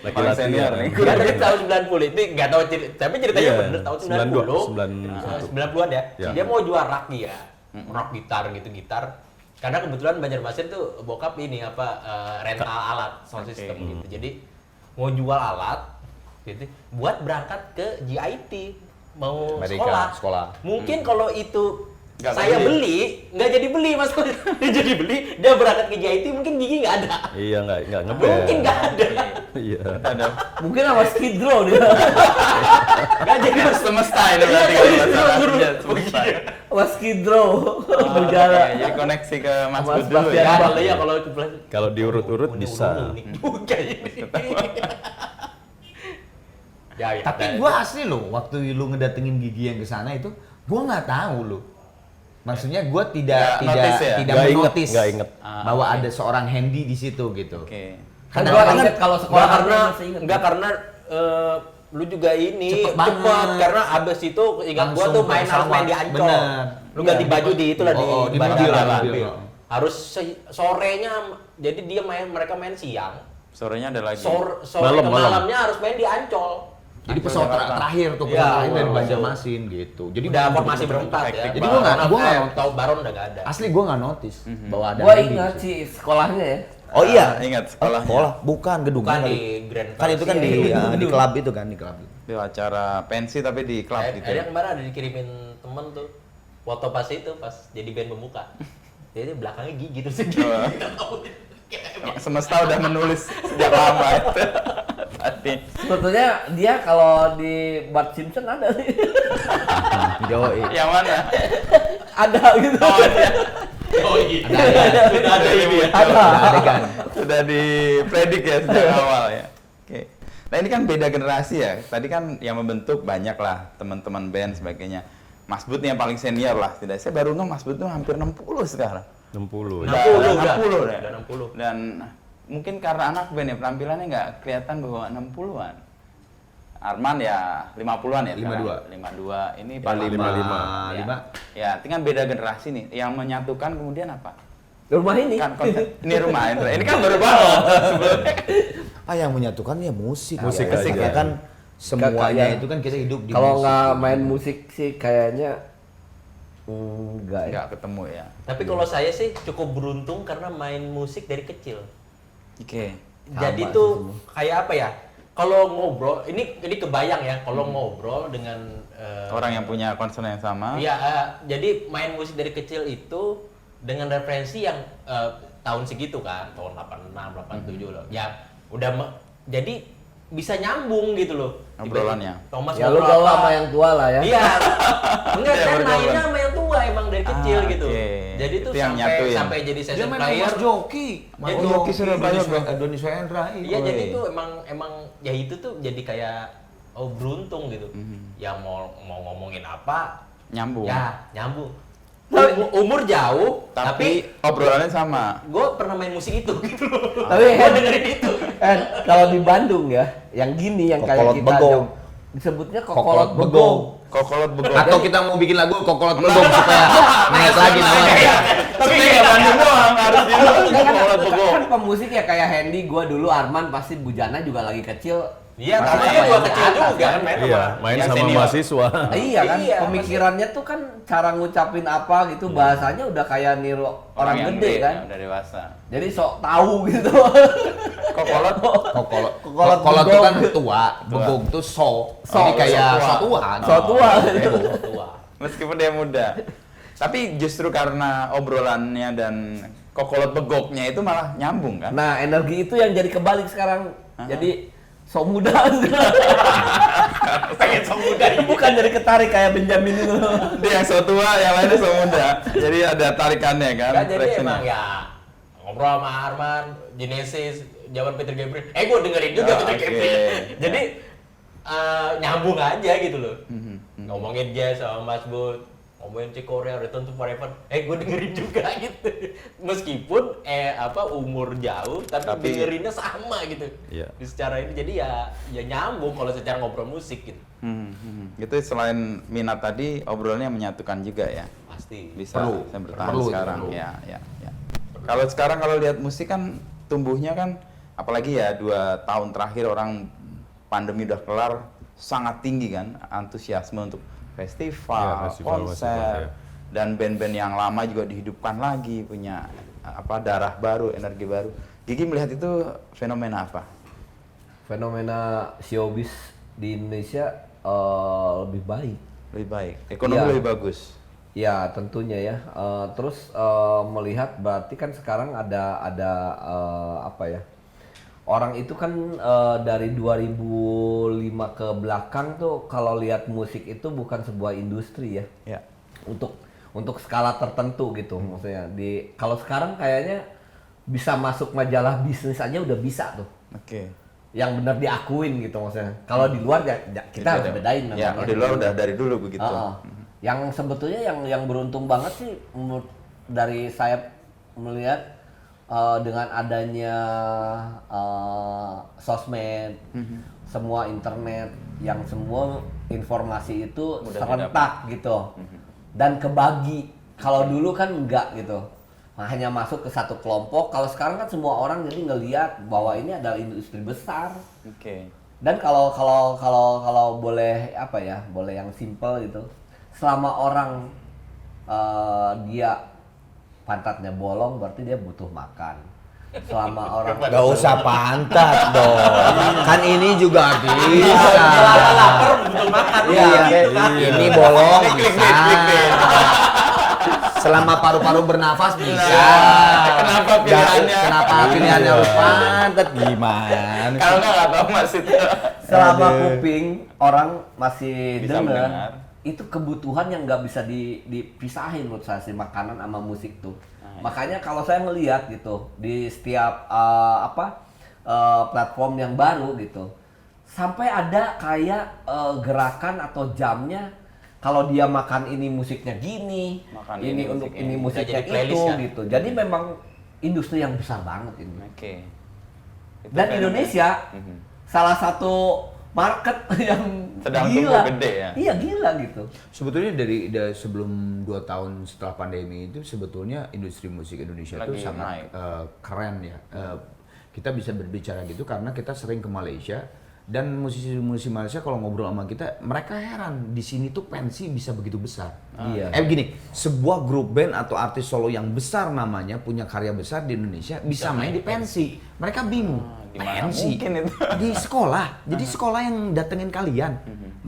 Paling senior nih.
Ya dari tahun 90 itu nggak tahu tapi ceritanya
Iya,
bener tahun
92,
90-an ya.
Ya.
Dia mau jual rak ya. Rock gitar gitu gitar. Karena kebetulan Banjarmasin tuh bokap ini apa rental alat sound system gitu. Jadi mau jual alat gitu buat berangkat ke GIT mau
Amerika, sekolah.
Mungkin kalau itu
Nggak
saya
beli.
nggak jadi beli mas. Dia jadi beli, dia berangkat ke GIT mungkin Gigi nggak ada.
Iya nggak ngeband.
Mungkin nggak ada.
Iya.
Ada
Mungkin sama Skid Row dia.
Nggak jadi
semesta ini berarti kalau nggak salah.
Guru.
Iya, semesta.
Sama Skid Row.
Oh,
Bujana.
oke. Jadi koneksi ke Mas
Mas
Bud dulu
Bastian
ya.
Ya,
Bang.
kalau ya kalau
Kalau diurut-urut bisa.
unik juga ini. Ya, ya.
Tapi gua asli loh, waktu lu ngedatengin Gigi yang ke sana itu, gua nggak tahu loh. Maksudnya gua tidak
Nggak notice ya?
tidak
Nggak inget,
menotis
nggak inget.
bahwa ada seorang Handy di situ gitu.
Oke.
Kan
Karena
gua
kan-
inget kalau sekolah
karena
masih inget.
enggak karena lu juga ini
Cepet banget.
karena abis itu ingat gua
Langsung
tuh main harus main di
pesawat.
Ancol.
Bener.
Lu ganti
Iya,
baju di itulah
oh,
di
di
bandara.
mobil.
Harus sorenya jadi dia mereka main siang.
Sorenya ada lagi.
Sore
Malam, malam.
malamnya harus main di Ancol.
Jadi pesawat terakhir tuh,
Iya,
pesawat terakhir dari
wow.
Banjarmasin gitu. Jadi
Udah
gua
formasi berempat ya.
hektik
Jadi gua nggak
tahu Baron udah gak ada.
asli gua nggak notice bahwa ada
Gua
Handy
ingat
di situ.
sih sekolahnya ya.
Oh iya,
Ingat sekolahnya.
sekolah bukan gedungnya
Bukan
kali.
di Grand
Kan itu kan
Palace.
di klub itu kan, di klub.
Di acara pensi tapi di klub gitu.
Ada kemarin ada dikirimin temen tuh foto pas itu pas jadi band pembuka. Jadi belakangnya Gigi terus Gigi.
Oh. Semesta udah menulis sejak lama itu. Berarti.
Sebetulnya dia kalau di Bart Simpson ada sih.
Yoi.
Yang mana?
Ada gitu.
Oh iya.
Ada
ini ya.
Ada.
adegan.
Sudah dipredik ya sejak awal ya. Oke. Nah ini kan beda generasi ya. Tadi kan yang membentuk banyak lah teman-teman band sebagainya. Mas Bud nih yang paling senior lah. Tidak, saya baru nge Mas Bud tuh hampir 60 sekarang.
60 ya.
60 udah.
60 deh.
Udah 60.
Dan mungkin karena anak band ya penampilannya nggak kelihatan bahwa 60-an. Arman ya 50-an ya.
52.
52. Ini
Ya,
paling
55.
Ya. Ya, tinggal beda generasi nih. Yang menyatukan kemudian apa?
Rumah ini.
Kan konsep ini rumah Indra. Ini kan baru bangun sebelumnya.
Yang menyatukan ya musik.
Musik
ya.
aja.
Karena kan semuanya
Kakaknya.
itu kan kita hidup di
Kalau
musik.
nggak main musik sih kayaknya enggak ya.
Nggak ketemu ya.
Tapi kalau saya sih cukup beruntung karena main musik dari kecil.
Oke.
Jadi
Sama
tuh
sih
kayak apa ya? Kalau ngobrol, ini kebayang ya, kalau ngobrol dengan
Orang yang punya concern yang sama.
Iya, jadi main musik dari kecil itu dengan referensi yang tahun segitu kan, tahun 86, 87 loh. Ya, jadi bisa nyambung gitu loh.
Obrolannya.
Thomas
Ya lu
ngobrol
gaul
apa?
sama yang tua lah ya.
Iya. Enggak
Iya,
kan
bergaul.
mainnya sama yang tua.
itu yang nyatuin.
sampai jadi
Dia
session
main
player.
Mas Joki.
Mas
Joki Surabaya, bro.
Doni Swendra.
Iya, jadi itu emang ya itu tuh jadi kayak beruntung gitu. Ya mau ngomongin apa
Nyambung.
ya nyambung. Umur jauh
Tapi obrolannya sama.
gue pernah main musik itu gitu loh.
Tapi
Gue dengerin itu.
kalau di Bandung ya, yang gini yang kayak
Kokolot
kita
begong.
disebutnya
Kokolot
kokolot
begong.
begong.
Kokolot begong.
Atau kita mau bikin lagu kokolot begong supaya naik lagi namanya.
Tapi nggak Bandung doang, harus di Kokolot begong.
Kan pemusik ya kayak Hendy, gua dulu Arman pasti Bujana juga lagi kecil.
Iya,
Pasti
tapi
sama
dia juga
yang
kecil
di atas,
juga kan main
Iya,
sama
main
yang
sama
senior.
mahasiswa.
Iya kan,
Iya,
pemikirannya tuh kan cara ngucapin apa gitu, bahasanya udah kayak niru orang
yang
gede kan.
Udah dewasa.
Jadi sok tahu gitu.
Kokolot.
Kokolot itu kan tua, begong tuh Jadi kayak
so tua.
Sok tua.
tua.
Meskipun dia muda. Tapi justru karena obrolannya dan kokolot begoknya itu malah nyambung kan?
Nah, energi itu yang jadi kebalik sekarang. Jadi sok muda.
Pengen sok muda.
Bukan jadi ketarik kayak Benjamin itu.
Dia yang so tua, yang lainnya so muda. Jadi ada tarikannya kan?
Kan jadi
traction-nya.
emang ya ngobrol sama Arman, Genesis, zaman Peter Gabriel. Gue dengerin juga
Ya,
Peter
oke.
Gabriel. Jadi nyambung aja gitu loh.
Mhm.
Ngomongin jazz sama Mas Bud, ngomongin Chick Corea, Return to Forever. Gue dengerin juga gitu. Meskipun umur jauh, tapi dengerinnya sama gitu.
Iya.
Secara ini jadi ya nyambung kalau secara ngobrol musik gitu.
Itu selain minat tadi, obrolannya menyatukan juga ya.
Pasti.
Bisa
Perlu.
saya bertahan
Perlu,
sekarang.
perlu.
Ya. Kalau sekarang kalau lihat musik kan tumbuhnya kan, apalagi ya 2 tahun terakhir orang pandemi udah kelar, sangat tinggi kan antusiasme untuk festival,
Ya, festival,
konser,
ya.
dan band-band yang lama juga dihidupkan lagi, punya darah baru, energi baru. Gigi melihat itu fenomena apa?
Fenomena showbiz di Indonesia lebih baik.
Lebih baik, ekonomi
Iya.
lebih bagus.
Ya tentunya ya. Terus melihat berarti kan sekarang ada apa ya? Orang itu kan dari 2005 ke belakang tuh kalau lihat musik itu bukan sebuah industri ya.
Ya.
Untuk skala tertentu gitu maksudnya. Kalau sekarang kayaknya bisa masuk majalah bisnis aja udah bisa tuh.
Oke.
Yang benar diakuin gitu maksudnya. Kalau di luar ya kita harus bedain
Ya,
namanya.
di luar udah dari dulu begitu.
Yang sebetulnya yang beruntung banget sih dari saya melihat dengan adanya sosmed, semua internet, yang semua informasi itu
Mudah
serentak gitu dan kebagi. Kalau dulu kan enggak gitu, hanya masuk ke satu kelompok. Kalau sekarang kan semua orang jadi ngelihat bahwa ini adalah industri besar.
Oke.
Dan kalau boleh apa ya, boleh yang simple gitu. Selama orang dia pantatnya bolong berarti dia butuh makan. Selama orang
Gak usah pantat dong. Kan ini juga bisa.
Lapar butuh makan.
Iya,
Ini bolong bisa. Selama paru-paru bernafas bisa.
Kenapa pilihannya?
Kenapa pilihannya harus pantat? Gimana?
Kalau nggak tahu Mas itu.
selama kuping orang masih
Bisa
dengar,
mendengar.
itu kebutuhan yang nggak bisa dipisahin menurut saya sih, makanan sama musik tuh. Makanya kalau saya ngelihat gitu di setiap platform yang baru gitu, sampai ada kayak gerakan atau jamnya. Kalau dia makan ini musiknya gini,
Makan
ini
ini
untuk
musiknya
ini
ini.
musiknya
Udah jadi playlist
itu
kan?
gitu. Jadi memang industri yang besar banget ini.
Oke. Itu
Dan
fenomena.
Indonesia
Mhm.
salah satu market yang
Sedang
gila.
tumbuh gede ya?
Iya gila gitu.
Sebetulnya dari sebelum 2 tahun setelah pandemi itu sebetulnya industri musik Indonesia itu
Lagi
sangat
naik.
keren ya. Kita bisa berbicara gitu karena kita sering ke Malaysia dan musisi-musisi Malaysia kalau ngobrol sama kita, mereka heran di sini tuh pensi bisa begitu besar.
Iya.
Begini, sebuah grup band atau artis solo yang besar namanya punya karya besar di Indonesia bisa main di pensi. Mereka bingung.
di mana
Pensi
mungkin itu?
di sekolah. Jadi sekolah yang datengin kalian.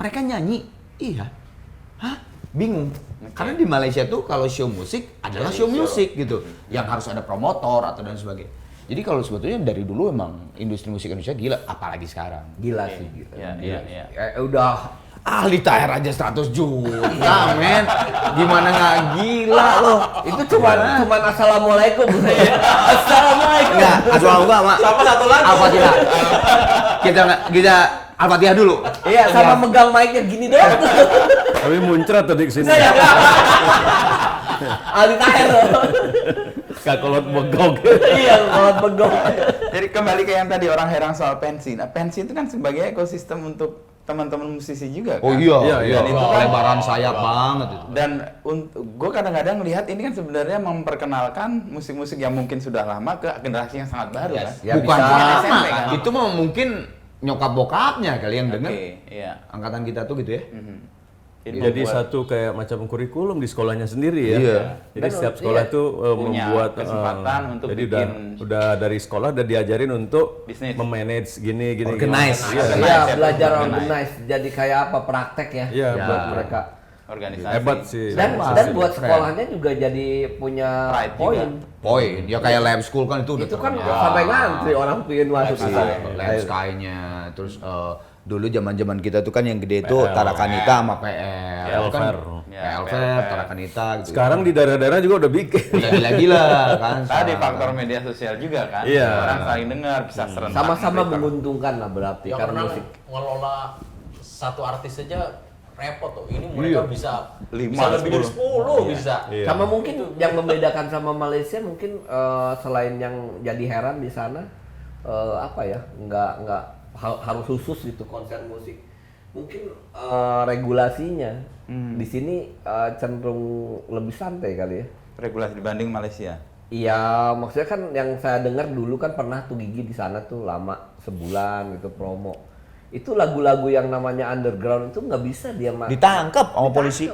Mereka nyanyi. Iya. Hah? Bingung. Karena di Malaysia tuh kalau show musik adalah show musik gitu. Yang harus ada promotor atau dan sebagainya. Jadi kalau sebetulnya dari dulu emang industri musik Indonesia gila, apalagi sekarang.
Gila sih gitu.
Iya, iya, iya.
Udah
Ahli tahir aja 100 juta, men. Gimana nggak gila loh?
Itu cuman assalamualaikum. Assalamualaikum.
Enggak, assalamualaikum, Mak.
Sama satu lagi.
Al-Fatihah. Kita Al-Fatihah dulu.
Iya, sama megang mic-nya gini doang.
Tapi muncrat tadi kesini.
Aldi Tahir loh.
Kakolot begok.
Iya, kalau begok.
Jadi kembali ke yang tadi orang heran soal pensi. Nah, pensi itu kan sebagai ekosistem untuk teman-teman musisi juga kan.
Oh iya,
Iya,
Dan itu
iya.
pelebaran sayap banget itu.
Dan gue kadang-kadang melihat ini kan sebenarnya memperkenalkan musik-musik yang mungkin sudah lama ke generasi yang sangat baru kan.
Ya,
Bukan
bisa.
lama,
SMP kan?
itu mah mungkin nyokap bokapnya kali yang denger.
Oke, iya.
Angkatan kita tuh gitu ya.
Jadi
Jadi
membuat-
satu kayak macam kurikulum di sekolahnya sendiri ya.
Iya.
Jadi
Dan
setiap sekolah
iya,
tuh
punya
membuat
kesempatan untuk
jadi
bikin
udah dari sekolah udah diajarin untuk
Bisnis.
memanage gini.
Organize.
Iya,
Organize.
Iya,
ya,
belajar
organize.
organize. Jadi kayak apa praktek ya.
Iya,
buat
betul.
mereka.
organisasi.
Hebat sih.
Dan
Organisasi.
buat
Keren.
sekolahnya juga jadi punya
Pride
poin.
Poin, ya kayak lab school kan itu udah
Itu kan
terkenal.
sampai ngantri orang pengen masuk
Lab
sana.
Lab Sky-nya, terus dulu zaman-zaman kita tuh kan yang gede tuh Tarakanita sama PL. Itu kan
PL.
Ya,
PL,
PL.
Tarakanita gitu.
Sekarang di daerah-daerah juga udah bikin.
udah gila-gila kan.
Tadi
sekarang.
faktor media sosial juga kan.
Iya.
Orang saling dengar bisa serentak.
Sama-sama
memberitakan.
menguntungkan lah berarti
Ya
kan
karena
musik.
ngelola satu artis aja repot tuh. Ini mereka bisa
5,
bisa lebih dari 10
Iya.
bisa.
Iya.
Sama mungkin yang membedakan sama Malaysia mungkin selain yang jadi heran di sana apa ya nggak harus khusus gitu konser musik. Mungkin regulasinya di sini cenderung lebih santai kali ya.
Regulasi dibanding Malaysia.
Iya, maksudnya kan yang saya dengar dulu kan pernah tuh Gigi di sana tuh lama sebulan gitu promo. Itu lagu-lagu yang namanya underground itu nggak bisa dia
Ditangkap sama polisi.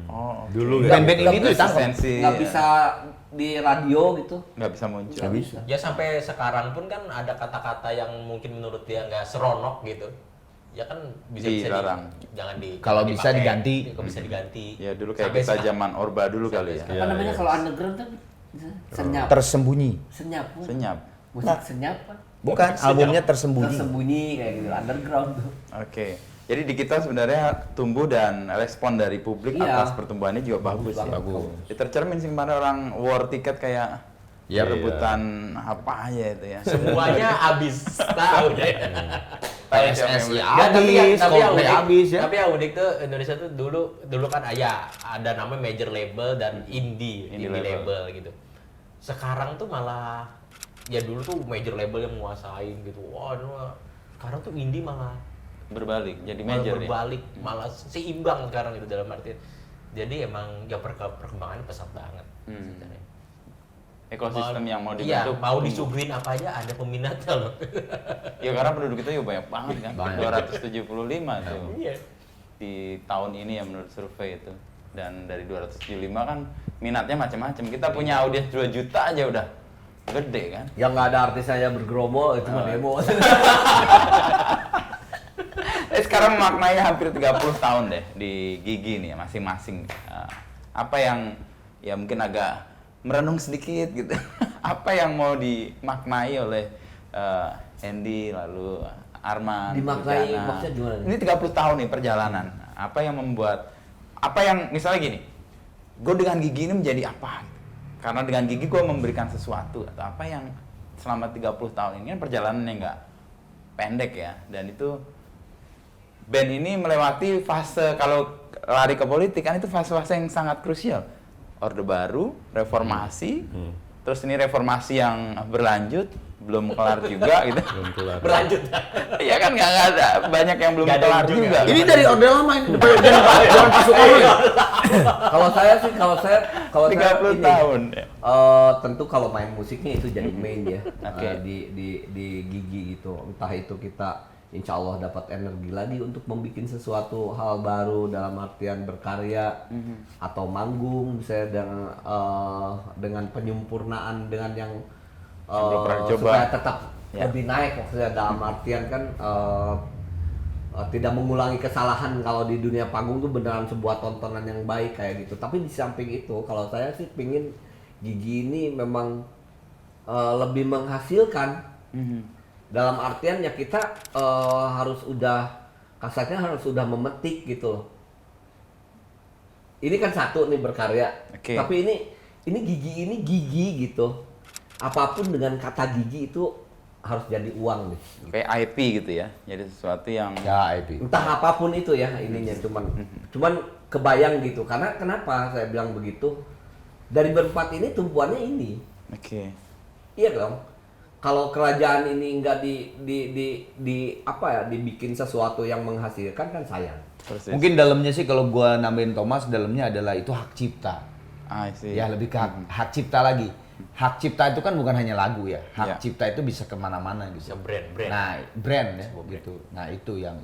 Oh,
Dulu ya.
Band-band ini tuh ditangkap.
Eksistensi,
nggak
ya.
bisa di radio gitu.
nggak bisa muncul.
Nggak bisa.
Ya sampai sekarang pun kan ada kata-kata yang mungkin menurut dia nggak seronok gitu. Ya kan bisa
Dilarang.
jangan di
Kalau
jangan
bisa
dipakai.
diganti.
Kalau bisa diganti.
Ya dulu kayak
Sampai
kita
sekarang.
zaman Orba dulu kali ya.
Sampai
Apa namanya
iya.
kalau underground tuh senyap.
Tersembunyi.
Senyap. Bu.
Senyap.
Musik senyap kan.
Bukan, albumnya tersembunyi.
Tersembunyi kayak gitu underground tuh.
Oke. Jadi di kita sebenarnya tumbuh dan respon dari publik
Iya.
atas pertumbuhannya juga bagus ya.
Bagus.
Ya, tercermin sih kemarin orang war tiket kayak
Iya.
rebutan apa aja itu ya.
Semuanya habis tahu deh.
PSSI
Nggak, tapi yang
Coldplay
unik,
habis ya.
tapi yang unik tuh Indonesia tuh dulu kan ya ada namanya major label dan indie label gitu. Sekarang tuh malah ya dulu tuh major label yang menguasain gitu. Wah, sekarang tuh indie malah
Berbalik jadi
malah
major ya.
berbalik, malah seimbang sekarang gitu dalam arti. Jadi emang ya perkembangannya pesat banget. sebenarnya.
Ekosistem yang mau
Iya,
dibentuk.
mau disuguhin apa aja ada peminatnya loh.
Ya karena penduduk kita juga banyak banget kan.
Banyak.
275 tuh.
Iya.
Di tahun ini ya menurut survei itu. Dan dari 275 kan minatnya macam-macam. Kita punya audiens 2 juta aja udah gede kan.
Yang nggak ada artisnya yang bergerombol itu mah demo.
Sekarang memaknai hampir 30 tahun deh di Gigi nih ya, masing-masing. Apa yang ya mungkin agak merenung sedikit gitu. Apa yang mau dimaknai oleh Andy lalu Arman,
Dimaknai
Sujana.
maksudnya gimana nih?
Ini 30 tahun nih perjalanan. Apa yang membuat misalnya gini. Gue dengan Gigi ini menjadi apa? Karena dengan Gigi gue memberikan sesuatu atau apa yang selama 30 tahun ini kan perjalanan yang nggak pendek ya. Dan itu band ini melewati fase, kalau lari ke politik kan itu fase-fase yang sangat krusial. Orde Baru, reformasi, terus ini reformasi yang berlanjut, belum kelar juga gitu.
Belum kelar.
Berlanjut.
Iya kan nggak ada, banyak yang belum
Nggak ada
kelar
ujungnya.
juga.
Ini dari Orde Lama ini, jangan masuk ya.
Kalau saya sih, kalau saya
30
ini,
tahun.
tentu kalau main musiknya itu jadi main ya.
Oke.
Di Gigi gitu. Entah itu kita insya Allah dapat energi lagi untuk membuat sesuatu hal baru dalam artian berkarya atau manggung misalnya dengan penyempurnaan dengan yang
Belum pernah coba.
supaya tetap
Ya.
lebih naik maksudnya dalam artian kan tidak mengulangi kesalahan. Kalau di dunia panggung tuh beneran sebuah tontonan yang baik kayak gitu. Tapi di samping itu kalau saya sih pingin Gigi ini memang lebih menghasilkan dalam artian ya kita harus udah kasarnya harus sudah memetik gitu loh. Ini kan satu nih berkarya,
Oke.
tapi ini gigi gitu. Apapun dengan kata gigi itu harus jadi uang nih.
Kayak IP gitu ya. Jadi sesuatu yang
Ya, IP.
Entah apapun itu ya ininya, cuman kebayang gitu. Karena kenapa saya bilang begitu? Dari berempat ini tumpuannya ini.
oke.
Iya dong. Kalau kerajaan ini nggak dibikin sesuatu yang menghasilkan kan sayang.
Persis.
Mungkin dalamnya sih kalau gua nambahin Thomas, dalamnya adalah itu hak cipta.
I see.
Ya lebih ke hak cipta lagi. Hak cipta itu kan bukan hanya lagu ya. Hak
Ya.
cipta itu bisa kemana-mana gitu.
Bisa brand.
Nah, brand ya gitu. Nah, itu yang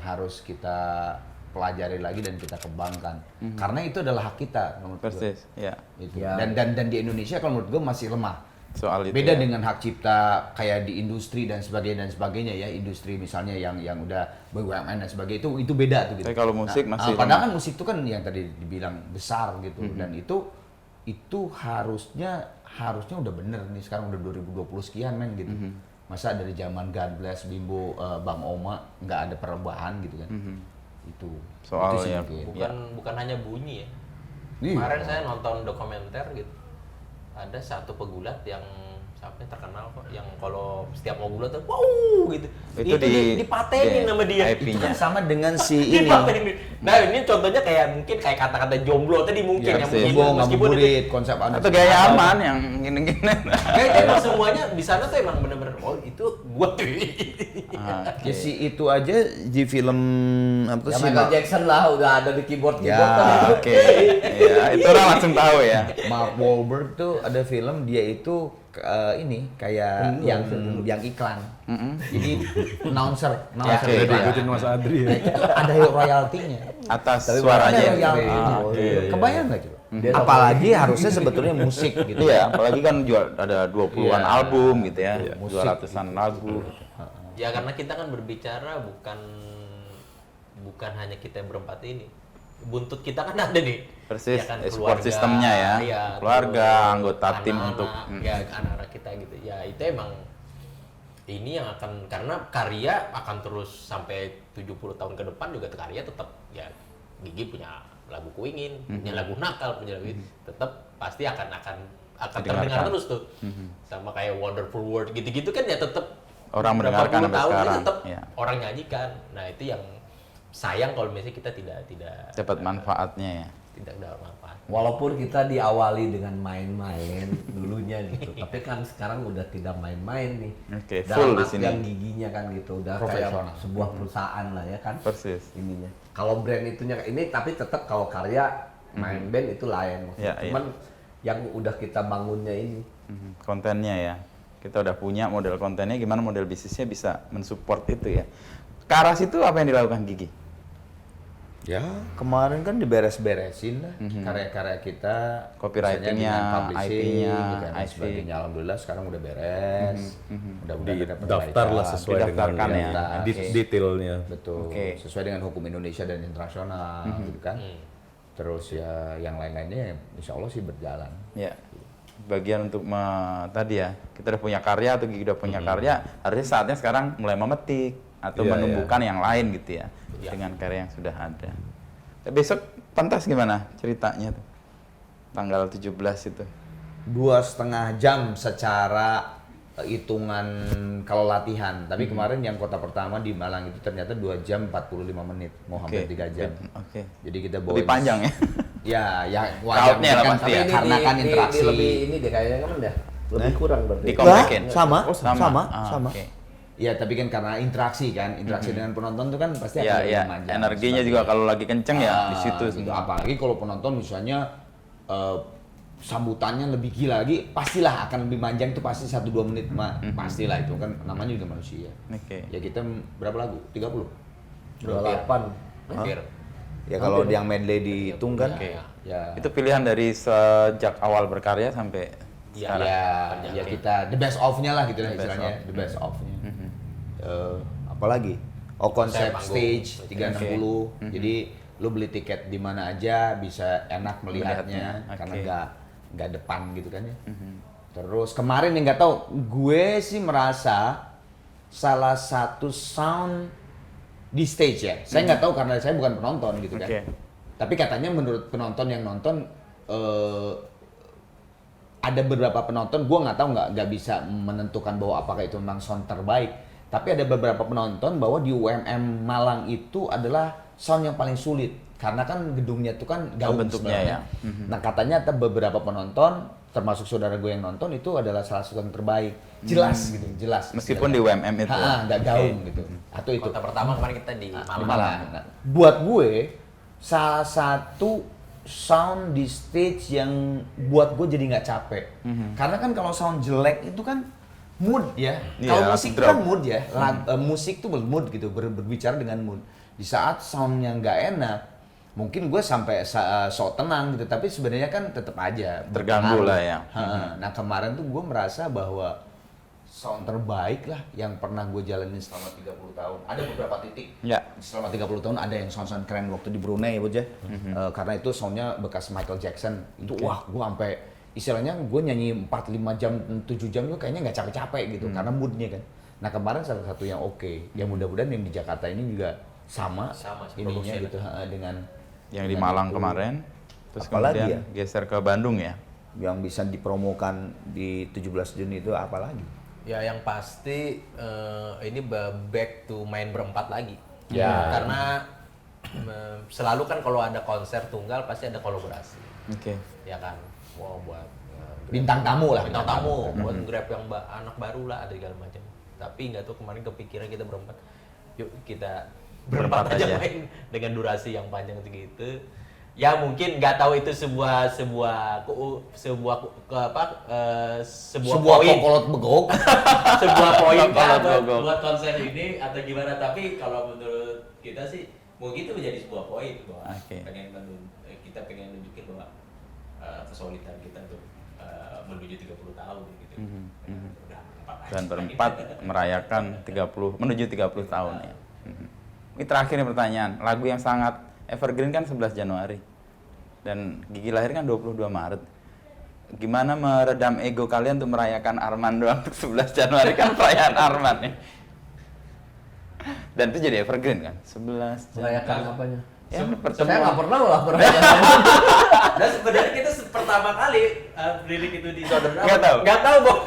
harus kita pelajari lagi dan kita kembangkan. Karena itu adalah hak kita menurut gua.
Persis. Ya.
Itu.
Ya.
Dan di Indonesia kalau menurut gue masih lemah.
Soal itu.
Beda
ya.
dengan hak cipta kayak di industri dan sebagainya ya, industri misalnya yang udah BUMN dan sebagainya itu beda tuh gitu.
Tapi kalau musik masih
padahal kan musik itu kan yang tadi dibilang besar gitu dan itu harusnya udah bener nih sekarang udah 2020 sekian men gitu. Masa dari zaman God Bless Bimbo Bang Oma nggak ada perubahan gitu kan. Itu.
Soal
itu sih
ya,
mungkin.
Bukan hanya bunyi ya.
Iya.
Kemarin saya nonton dokumenter gitu. Ada satu pegulat yang siapa yang terkenal kok yang kalau setiap mau gulat tuh wow gitu.
Itu
dipatenin sama dia.
IP-nya.
Itu kan sama dengan si ini.
Dipatenin. Nah, ini contohnya kayak mungkin kayak kata-kata jomblo tadi mungkin
Ya,
yang
sih.
Bohong,
meskipun
ngabuburit, konsep anak.
Atau gaya aman yang gini-gini.
Kayaknya emang semuanya di sana tuh emang bener-bener oh itu gua tuh.
Ya si itu aja di film apa tuh
Ya
sih?
Michael Jackson lah udah ada di keyboard
Ya.
Oke. Ya, itu orang langsung tahu ya.
Mark Wahlberg tuh ada film dia itu ini kayak yang iklan. Jadi announcer
Oke,
Udah
ya.
diikutin Mas Adri ya.
itu ada royaltinya.
Atas
Ada
suaranya.
royalti.
Oke.
Kebayang nggak coba?
Dia
Apalagi harusnya sebetulnya musik gitu.
Iya, apalagi kan jual ada 20-an
Iya.
album gitu ya.
Musik
200-an lagu.
Ya karena kita kan berbicara bukan hanya kita yang berempat ini. Buntut kita kan ada nih.
Persis,
Ya kan,
support
keluarga,
sistemnya ya.
iya,
Keluarga,
terus
anggota tim
anak-anak,
untuk
ya anak-anak kita gitu. Ya itu emang ini yang akan karena karya akan terus sampai 70 tahun ke depan juga karya tetap ya Gigi punya lagu Kuingin, punya lagu Nakal, punya lagu tetap pasti akan terdengar
Didengarkan.
terus tuh. Sama kayak Wonderful World gitu-gitu kan ya tetap
Orang mendengarkan
80
sampai
tahun
sekarang,
tetap
ya.
orang nyanyikan. Nah, itu yang sayang kalau misalnya kita tidak
dapat manfaatnya ya.
tidak dapat manfaat.
Walaupun kita diawali dengan main-main dulunya gitu, tapi kan sekarang udah tidak main-main nih.
Oke,
Dalam
full di
artian
sini.
giginya kan gitu, udah
Profesional.
kayak sebuah perusahaan lah ya kan.
Persis.
Ininya. Kalau brand itunya ini tapi tetap kalau karya main band itu lain maksudnya.
Ya, iya.
Cuman yang udah kita bangunnya ini.
Kontennya ya. Kita udah punya model kontennya, gimana model bisnisnya bisa mensupport itu ya. Ke arah situ apa yang dilakukan Gigi?
Ya, kemarin kan diberes-beresin lah karya-karya kita,
Copywriting-nya,
misalnya dengan publishing,
IP-nya,
dan
IP.
sebagainya. Alhamdulillah sekarang udah beres. Mudah-mudahan ada
Daftar lah
perbaikan.
sesuai dengan
Didaftarkan ya.
detailnya.
Betul.
Oke.
Sesuai dengan hukum Indonesia dan internasional, gitu kan. Terus ya yang lain-lainnya, insya Allah sih berjalan.
Ya. Bagian untuk tadi ya, kita udah punya karya atau Gigi udah punya karya, harusnya saatnya sekarang mulai memetik atau
Iya,
menumbuhkan yang lain gitu ya, dengan karya yang sudah ada. Besok pentas gimana ceritanya tuh? Tanggal 17 itu.
2,5 jam secara hitungan kalau latihan. Tapi kemarin yang kota pertama di Malang itu ternyata 2 jam 45 menit, mau hampir 3 jam.
Oke.
Jadi kita bawa
Lebih panjang ya.
Ya
Crowd-nya lah
kan,
pasti
tapi
ya.
ini karena kan interaksi.
lebih ini deh kayaknya kan ya. Lebih kurang berarti.
Dikompakin.
Sama,
Oh,
sama.
Ah, oke.
Ya tapi kan karena interaksi kan, interaksi dengan penonton tuh kan pasti
Ya,
akan lebih
ya.
panjang.
Energinya juga kalau lagi kenceng ya di situ
gitu.
semua.
Apalagi kalau penonton misalnya sambutannya lebih gila lagi, pastilah akan lebih panjang tuh pasti 1-2 menit pastilah itu kan namanya juga manusia.
Oke.
Ya kita berapa lagu? 30.
28.
Hampir.
Ya kalau yang medley dihitung kan,
Oke.
ya.
Itu pilihan dari sejak awal berkarya sampai
Iya.
sekarang.
Ya kita the best of-nya lah gitu lah
The best
istilahnya,
of.
the best of-nya. Apalagi? Oh konsep
panggung.
stage 360. Jadi lu beli tiket di mana aja bisa enak melihatnya
Melihatnya,
karena
oke.
nggak depan gitu kan ya. Terus kemarin yang nggak tahu, gue sih merasa salah satu sound di stage ya. Saya nggak tahu karena saya bukan penonton gitu kan.
Oke.
Tapi katanya menurut penonton yang nonton ada beberapa penonton, gue nggak tahu, nggak bisa menentukan bahwa apakah itu memang sound terbaik. Tapi ada beberapa penonton bahwa di UMM Malang itu adalah sound yang paling sulit karena kan gedungnya itu kan gaung
bentuknya
sebenarnya. Nah katanya ada beberapa penonton, termasuk saudara gue yang nonton, itu adalah salah satu yang terbaik, jelas gitu, jelas.
Meskipun di UMM itu.
nggak gaung gitu. Atau itu.
Kota pertama kemarin kita di
Di
Malang.
Malang. Nah, buat gue salah satu sound di stage yang buat gue jadi nggak capek. Karena kan kalau sound jelek itu kan mood ya.
Iya,
Kalau musik itu
drop.
kan mood ya. Musik tuh mood gitu, berbicara dengan mood. Di saat soundnya nggak enak, mungkin gue sampai sok tenang gitu. Tapi sebenarnya kan tetap aja
Terganggu
berpengaruh.
lah ya.
Nah kemarin tuh gue merasa bahwa sound terbaik lah yang pernah gue jalanin selama 30 tahun. Ada beberapa titik.
Ya.
Selama 30 tahun ada yang sound keren waktu di Brunei ya, karena itu soundnya bekas Michael Jackson. Itu wah, gue sampai istilahnya gue nyanyi 4-5 jam, 7 jam gue kayaknya nggak capek-capek gitu karena moodnya kan. Nah kemarin salah satu yang oke. Yang mudah-mudahan yang di Jakarta ini juga sama ininya
produksinya.
gitu dengan
Yang di
dengan
Malang
itu.
kemarin. Terus
Apalagi
kemudian
ya?
geser ke Bandung ya.
Yang bisa dipromokan di 17 Juni itu apa lagi?
Ya yang pasti ini back to main berempat lagi.
Ya.
Karena selalu kan kalau ada konser tunggal pasti ada kolaborasi.
Oke.
Ya kan. Wow, buat
Bintang tamu lah.
bintang tamu, buat Grab yang anak baru lah ada segala macam. Tapi nggak tahu kemarin kepikiran kita berempat. Yuk kita berempat
Berempat
aja
aja.
main dengan durasi yang panjang segitu. Ya mungkin nggak tahu itu sebuah sebuah poin
kokolot begok.
sebuah poin
Kolot
buat,
bogok.
buat konser ini atau gimana, tapi kalau menurut kita sih mungkin itu menjadi sebuah poin bahwa
Oke.
kita pengen nunjukin bahwa kesulitan kita untuk menuju 30 tahun gitu. Udah empat aja.
Dan berempat merayakan menuju 30 tahun ya. Ini terakhir nih pertanyaan. Lagu yang sangat evergreen kan 11 Januari. Dan Gigi lahir kan 22 Maret. Gimana meredam ego kalian untuk merayakan Arman doang untuk 11 Januari kan perayaan Arman ya. Dan itu jadi evergreen kan? 11
Merayakan
Januari.
apanya?
Ya,
Saya
pertemuan.
nggak pernah lah merayakan.
Dan sebenarnya kita pertama kali lirik itu di Saudara.
Nggak tahu?
Nggak tahu, Bang.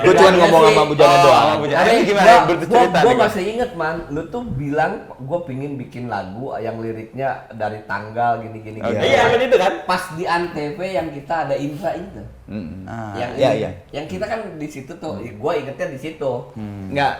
Gue cuma ngomong sama Bujana doang.
sama Bujana. Ini gimana? Bercerita
Gue
nih,
masih inget man, lu tuh bilang gue pingin bikin lagu yang liriknya dari tanggal gini-gini.
Oke.
Iya, kan itu kan.
Pas di Antv yang kita ada infra itu,
Ah,
yang
iya,
ini,
iya.
yang kita kan di situ tuh, gue ingetnya di situ.
Nggak,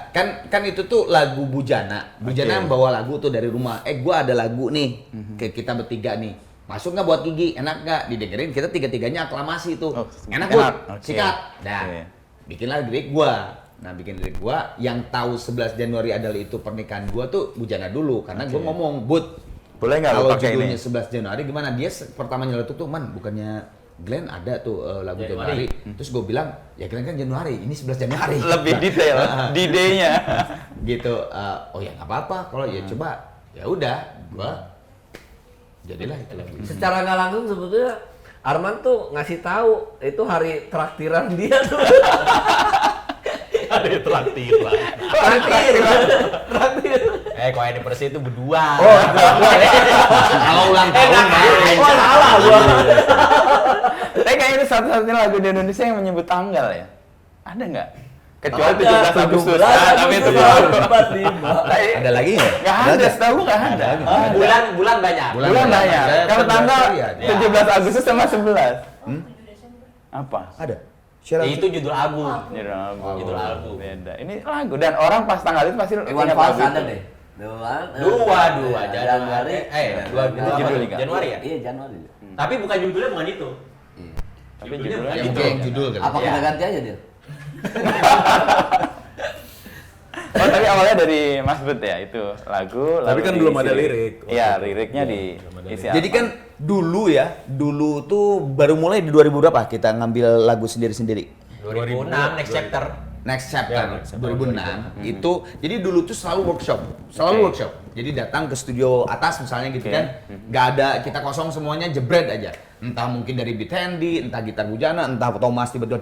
kan itu tuh lagu Bujana. Bujana
Oke.
yang bawa lagu tuh dari rumah. Gua ada lagu nih, ke kita bertiga nih. Masuk nggak buat Gigi? Enak nggak? Didengerin, kita tiga-tiganya aklamasi tuh.
Oh,
Enak,
enak.
Bud?
Oke.
Sikat. Nah,
Oke.
bikinlah lirik gua. Nah, bikin lirik gua, yang tahu 11 Januari adalah itu pernikahan gua tuh Bujana dulu. Karena gua ngomong, Bud,
Boleh nggak lu
kalau
pakai
judulnya
ini?
11 Januari gimana? Dia pertama nyeletuk tuh, man, bukannya Glenn ada tuh lagu
Januari.
Januari. Terus gue bilang, ya Glenn kan Januari, ini 11 Januari.
Lebih detail, D-Day-nya.
Gitu. Oh ya nggak apa-apa. Kalau ya coba, ya udah, gua jadilah itu lagu.
Secara nggak langsung sebetulnya Arman tuh ngasih tahu itu hari traktiran dia tuh.
Ada traktiran.
Traktir.
Kalau anniversary itu berdua.
Kalau ulang tahun main.
Oh salah gua.
Tapi kayaknya itu satu-satunya lagu di Indonesia yang menyebut tanggal ya. Ada nggak? Kecuali 17 Agustus. Ah, tapi itu baru.
45.
Ada lagi nggak?
Nggak ada, setahu gua nggak ada.
Bulan banyak.
Bulan banyak.
Saya
Kalau tanggal
iya.
17 Agustus sama 11. Apa?
Ada.
Ya, itu judul album.
Judul album.
Judul album.
Beda. Ini lagu dan orang pas tanggal itu pasti
Iwan
ingat
Fals
lagu
ada
itu.
deh.
Dua
Januari.
dua
judul
apa?
juga.
Januari ya?
Iya Januari.
Tapi bukan judulnya bukan itu.
Tapi
Judulnya
judulnya
Yang
itu.
kayak judul kan.
Apa kita ganti aja dia?
Oh, tapi awalnya dari Mas Bud ya itu lagu.
Tapi
lalu
kan belum
diisi-
ada lirik.
Iya, liriknya di isi
Jadi
apa?
kan dulu tuh baru mulai di 2000 berapa kita ngambil lagu sendiri-sendiri.
2006 next chapter.
Next chapter,
Ya, next chapter
2006 itu jadi dulu tuh selalu workshop jadi datang ke studio atas misalnya gitu
Oke.
kan nggak ada kita kosong semuanya jebret aja entah mungkin dari beat Handy entah gitar Bujana entah Thomas tiba-tiba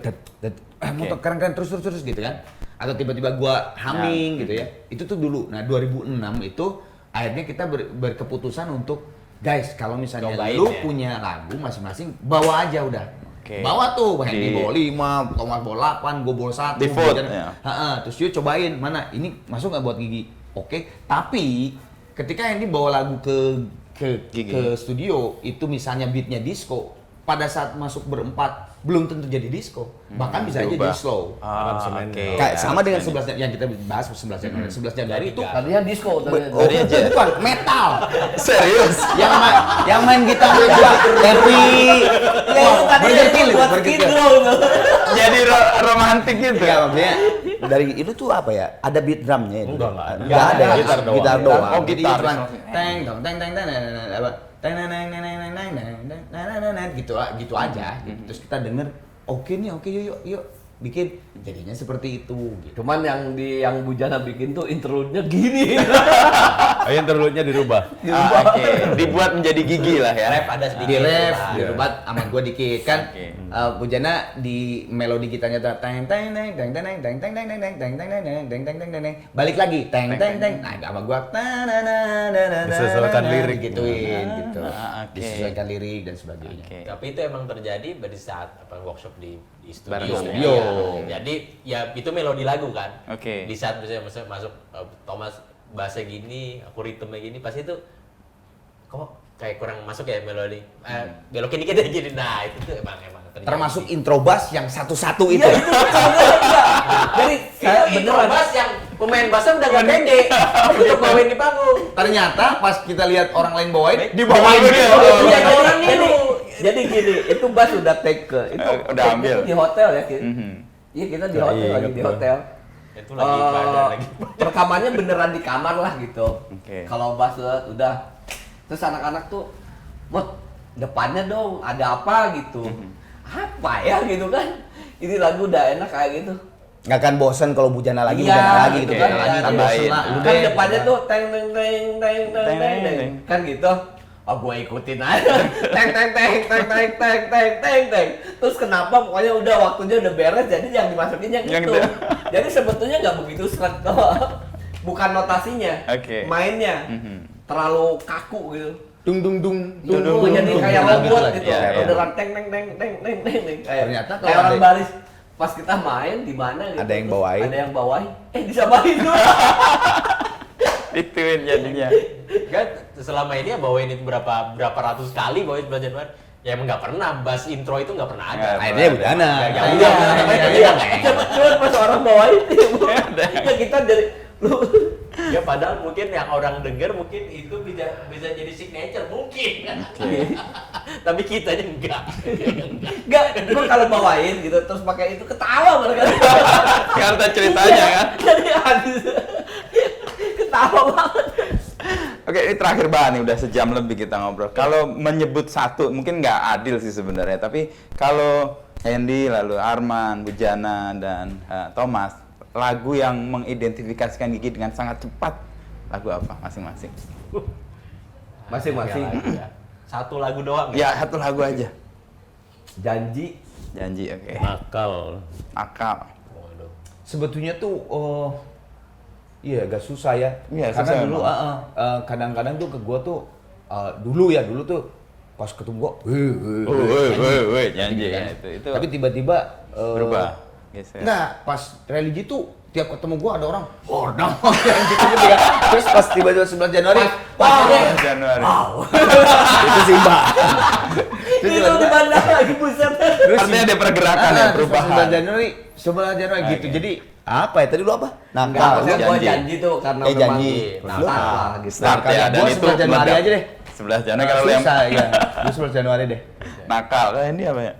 motor keren terus gitu kan atau tiba-tiba gua humming gitu ya itu tuh dulu. Nah 2006 itu akhirnya kita berkeputusan untuk guys, kalau misalnya
Cobain
lu
ya.
punya lagu masing-masing, bawa aja udah.
Oke.
Bawa tuh, Hendy
Di-
bawa 5, Thomas bawa 8, gue bawa 1.
Di vote, ya.
Terus yuk cobain, mana ini masuk nggak buat Gigi? Oke, tapi ketika Hendy bawa lagu ke
Gigi.
studio, itu misalnya beatnya disco, pada saat masuk berempat belum tentu jadi disco, bahkan bisa aja
berubah.
jadi slow.
Aransemen.
Oke.
Kayak
Ya,
sama dengan
ini.
11 yang kita bahas 11 Januari. 11 Januari itu
Tadinya disco tadinya.
oh, bukan metal.
Serius?
yang main gitar juga Happy.
Ya itu tadinya
Burger Kill itu,
buat
Burger
Skid
Kill.
Row itu.
Jadi romantis gitu.
Ya, maksudnya
Dari itu tuh apa ya? Ada beat drumnya itu?
Enggak ada.
Enggak ada ya?
Gitar doang.
Gitar doang.
Oh,
jadi
gitar.
cuman teng dong teng teng teng apa teng teng teng teng teng teng teng teng gitu aja. Terus kita denger oke nih, oke yuk bikin jadinya seperti itu gitu.
Cuman yang Bujana bikin tuh interlude-nya gini.
Ayo interlude-nya dirubah.
Oke, dibuat menjadi Gigi lah ya.
Rap ada
Di
sedikit.
ref,
lah.
di rebat sama gua dikit kan.
Oke.
Bujana di melodi gitarnya tuh teng teng teng teng teng teng teng teng teng teng teng teng teng teng teng teng teng balik lagi teng teng teng. Nah, sama gua
Disesuaikan lirik.
gituin gitu.
Oke.
Disesuaikan lirik dan sebagainya.
Oke.
Tapi itu emang terjadi pada saat workshop di
Bareng
studio.
studio.
Iya. Jadi ya itu melodi lagu kan.
Oke.
Di saat misalnya masuk Thomas bahasa gini, aku ritme gini, pasti itu kok kayak kurang masuk ya melodi. Belokin dikit aja jadi. Nah, itu tuh emang terjadi.
Termasuk intro bass yang satu-satu itu.
Iya itu betul. Jadi saya
Itu intro
beneran
bass yang pemain bassnya udah gak pede untuk bawain di panggung.
Ternyata pas kita lihat orang lain bawain, dibawain
Dibawain.
gitu.
Iya, orang niru.
jadi gini, itu bass udah take ke itu
Udah
take
ambil.
di hotel ya kita.
Mhm.
Iya kita di
Ya,
hotel lagi
ingat
di
gua.
hotel.
Itu lagi pada lagi.
Rekamannya beneran di kamar lah gitu.
Oke.
Kalau bass udah terus anak-anak tuh, "Mot, depannya dong ada apa gitu." Apa ya gitu kan? Ini lagu udah enak kayak gitu.
Nggak akan bosen kalau Bujana lagi,
Iya,
Bujana lagi gitu
oke.
kan.
Lagi
Kan
tambahin lah.
kan depannya tuh teng teng teng teng teng teng teng kan gitu. Oh gue ikutin aja. Teng teng teng teng teng teng teng teng teng. Terus kenapa pokoknya udah waktunya udah beres jadi yang dimasukin yang
Yang
itu.
itu.
Jadi sebetulnya nggak begitu seret bukan notasinya.
Oke.
Mainnya
Mhm.
terlalu kaku gitu.
Dung dung dung dung
Dung,
dung.
jadi
dung,
kayak
dung,
robot
gitu.
gitu.
Iya, iya.
Beneran teng teng teng teng teng teng teng.
Ternyata kalau
kayak orang
ada-
baris pas kita main di mana gitu.
Ada yang bawain.
Ada yang bawain. Disamain tuh.
Ituin jadinya.
Kan selama ini ya bawain itu berapa ratus kali bawain 11 Januari. Ya emang nggak pernah bass intro itu nggak pernah ada.
Nggak
Akhirnya Bujana.
Ya
Iya,
udah,
iya. Cuman pas orang bawain ya kita jadi lu
Ya padahal mungkin yang orang denger mungkin itu bisa jadi signature mungkin. Tapi kitanya enggak.
enggak, gua kalau bawain gitu terus pakai itu ketawa mereka.
Karena ceritanya kan.
Jadi habis ketawa banget.
Oke, ini terakhir banget nih, udah sejam lebih kita ngobrol. Kalau menyebut satu, mungkin nggak adil sih sebenarnya. Tapi kalau Hendy, lalu Arman, Bujana, dan Thomas, lagu yang mengidentifikasikan Gigi dengan sangat cepat, lagu apa masing-masing?
Masing-masing.
Satu lagu doang
Ya, satu lagu aja.
Janji.
Janji, oke.
Nakal.
Akal.
Waduh.
Sebetulnya tuh iya agak susah ya.
Iya,
Karena
susah
dulu
emang.
kadang-kadang tuh ke gua tuh dulu tuh pas ketemu gua,
Woi, janji
kan.
ya itu.
Tapi tiba-tiba
Berubah. Geser.
enggak, pas religi tuh tiap ketemu gua ada orang, ordang gitu ya. Terus pas tiba-tiba 11 Januari, wah,
Januari.
Itu sih Mbak.
terus
Itu
tiba-tiba
dipandang lagi buset.
Artinya ada pergerakan ya,
terus pas
perubahan.
11 Januari gitu.
Oke.
Jadi
Apa ya? Tadi lu apa?
Enggak,
Nakal.
maksudnya gua
Janji.
janji tuh karena
Eh,
memang
janji.
start lah gitu.
Start ya, dan
gua
itu
11 Januari
meledak.
aja deh.
11 Januari kalau lu yang
susah ya. Gua 11 Januari deh.
nakal. Ini apa ya?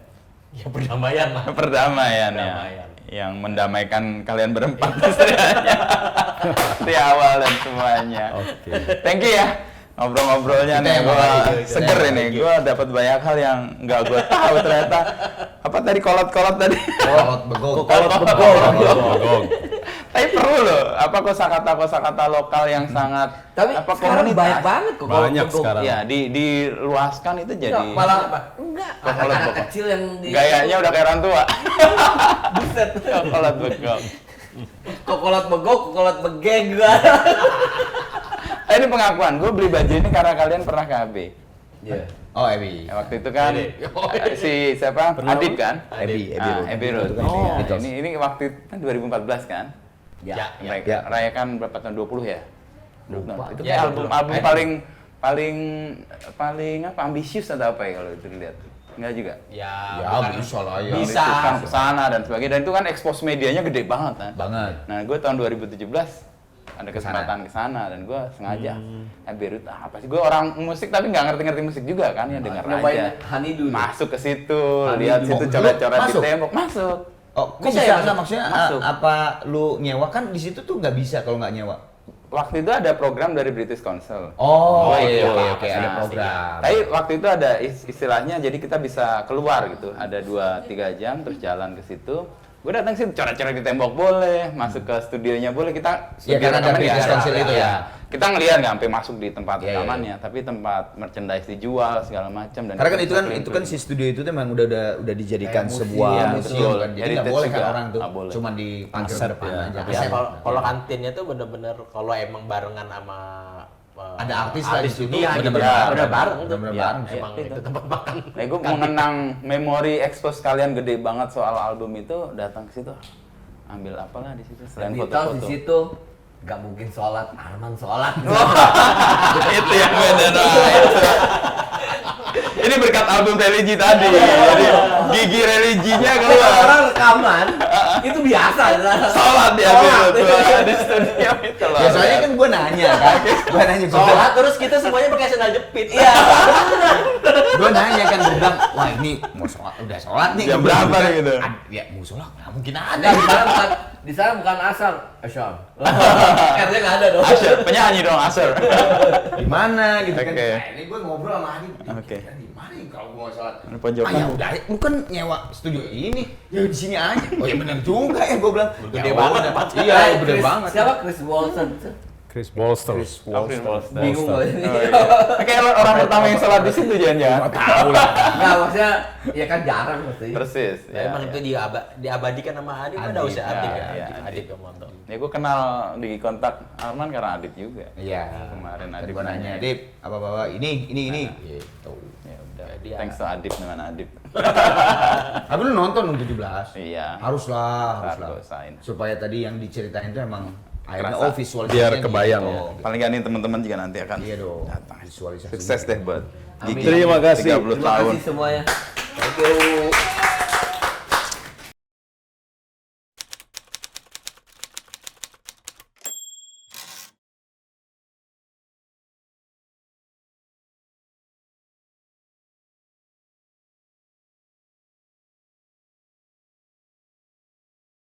Ya perdamaian lah.
Perdamaian ya.
Perdamaian.
Yang mendamaikan kalian berempat istilahnya. Di awal dan semuanya.
Oke.
Thank you ya. Ngobrol-ngobrolnya
Kita
nih,
yang
gua
makasih, kita
seger
yang
ini.
makasih.
Gua dapat banyak hal yang nggak gua tahu ternyata. Apa tadi kolot-kolot tadi?
Kolot begok.
Kolot begok.
Bagong.
Tapi perlu loh. Apa kosakata lokal yang sangat
Tapi
apa
sekarang
komunitas?
banyak banget kok.
Banyak
kalau
sekarang.
Ya, diluaskan itu jadi
Enggak, malah enggak.
Kolot
Anak-anak
begok.
kecil yang di
gayanya udah kayak orang tua.
buset.
Kolot begok.
Kokolot begok, kokolot begeng gua.
Ini pengakuan, gue beli baju ini karena kalian pernah ke AB.
Iya.
Oh, Ebi.
Ya, waktu itu kan si siapa? Adit kan?
Ebi
Ebi Road. Ini waktu itu kan 2014 kan?
Ya.
Mereka rayakan berapa tahun? 20 ya?
Lupa.
Itu
Ya,
kayak album paling apa ambisius atau apa ya kalau itu dilihat? Enggak juga.
Ya,
Bisa lah ya.
Bisa.
Kan kesana dan sebagainya, dan itu kan expose medianya gede banget kan.
Banget.
Nah, gue tahun 2017 ada kesempatan ke sana dan gue sengaja Beirut apa sih, gue orang musik tapi nggak ngerti musik juga kan, ya dengar
Nyobain
aja.
Honey dulu.
Masuk ke situ,
Honey
lihat
dulu.
situ
Oh,
coret-coret di
masuk?
tembok, masuk.
Oh, kok
Bisa
bisa
ya,
nggak? Maksudnya
masuk.
apa lu nyewa kan di situ tuh nggak bisa kalau nggak nyewa.
Waktu itu ada program dari British Council.
Oh,
iya,
oke, ada
Nah,
program.
Tapi waktu itu ada istilahnya, jadi kita bisa keluar gitu, ada 2-3 jam terus jalan ke situ. Gue datang sih coret-coret di tembok boleh, masuk ke studionya boleh, kita
Iya, karena ada
rekaman
British
ya,
Council itu ya.
Kita ngelihat nggak sampai masuk di tempat
Iya, iya,
rekamannya, tapi tempat merchandise dijual segala macam. Dan
Karena kan
bisa
itu kan si studio itu tuh memang udah dijadikan
Kayak
sebuah
museum,
museum
betul.
kan. Jadi nggak
Heritage
boleh kan
juga.
orang tuh
Nggak boleh.
cuma di pagar
Aset,
depan
ya.
aja.
Ya,
Kasian.
kalau kantinnya tuh bener-bener kalau emang barengan sama
Ada artis lah di situ,
Iya,
bener-bener
gitu.
bareng.
Bener bareng tuh.
Bener-bener
Ya,
bareng sih.
emang itu tempat makan.
Nah, gue mengenang memori expose kalian gede banget soal album itu, datang ke situ, ambil apalah di situ selain
Di
foto-foto.
situ nggak mungkin sholat, Arman sholat.
Itu yang beda dong. Ini berkat album religi tadi. Jadi gigi religinya keluar.
Orang rekaman itu biasa.
Sholat ya
Sholat.
tuh di studio itu loh.
Ya soalnya kan gue nanya kan, gue nanya
Sholat terus kita semuanya pakai sandal jepit.
Iya.
gue nanya kan, gue bilang, wah ini mau sholat, udah sholat nih.
Jam
Gua bilang,
berapa nih gitu?
Ya mau sholat, nggak mungkin ada.
Nggak, di sana bukan asal, Asyam. Karena nggak ada dong.
Asher, penyanyi dong Asher.
Di mana gitu kan?
Oke.
Nah, ini gue ngobrol sama Adi.
Oke.
Di mana nih kalau gue mau sholat?
Ini pojokan.
Ah ya udah, lu kan nyewa studio ini, ya di sini aja. Oh ya benar juga ya, gue bilang.
Gede
Ya
banget
udah.
tempatnya.
Iya, gede
Chris-
banget.
Siapa Chris Wilson?
Chris Bolster.
Bingung gue ini.
Kayak orang pertama yang sholat di situ jangan-jangan.
Tahu lah.
Nggak, maksudnya ya kan jarang pasti.
Persis.
Ya, emang itu diabadikan sama Adit, ada
Adit,
usaha
ya,
Adit
ya,
ya.
Adit.
Adit yang motor.
Ya gue kenal di kontak Arman karena Adit juga.
Iya.
Kemarin
Dan
Adit
gue nanya, Dip, apa bawa ini. Gitu.
Ya udah.
Jadi,
Thanks to Adit dengan Adit.
Tapi lu nonton 17?
Iya.
Haruslah.
Harus usahain.
Supaya tadi yang diceritain itu emang akhirnya
Kerasa.
visualisasinya
Biar kebayang
gitu.
ya.
Paling nggak nih teman-teman juga nanti akan
Iya dong.
datang.
Visualisasi.
Sukses deh buat
Amin.
Gigi.
Terima kasih.
30
Terima
tahun.
kasih semuanya.
Thank you.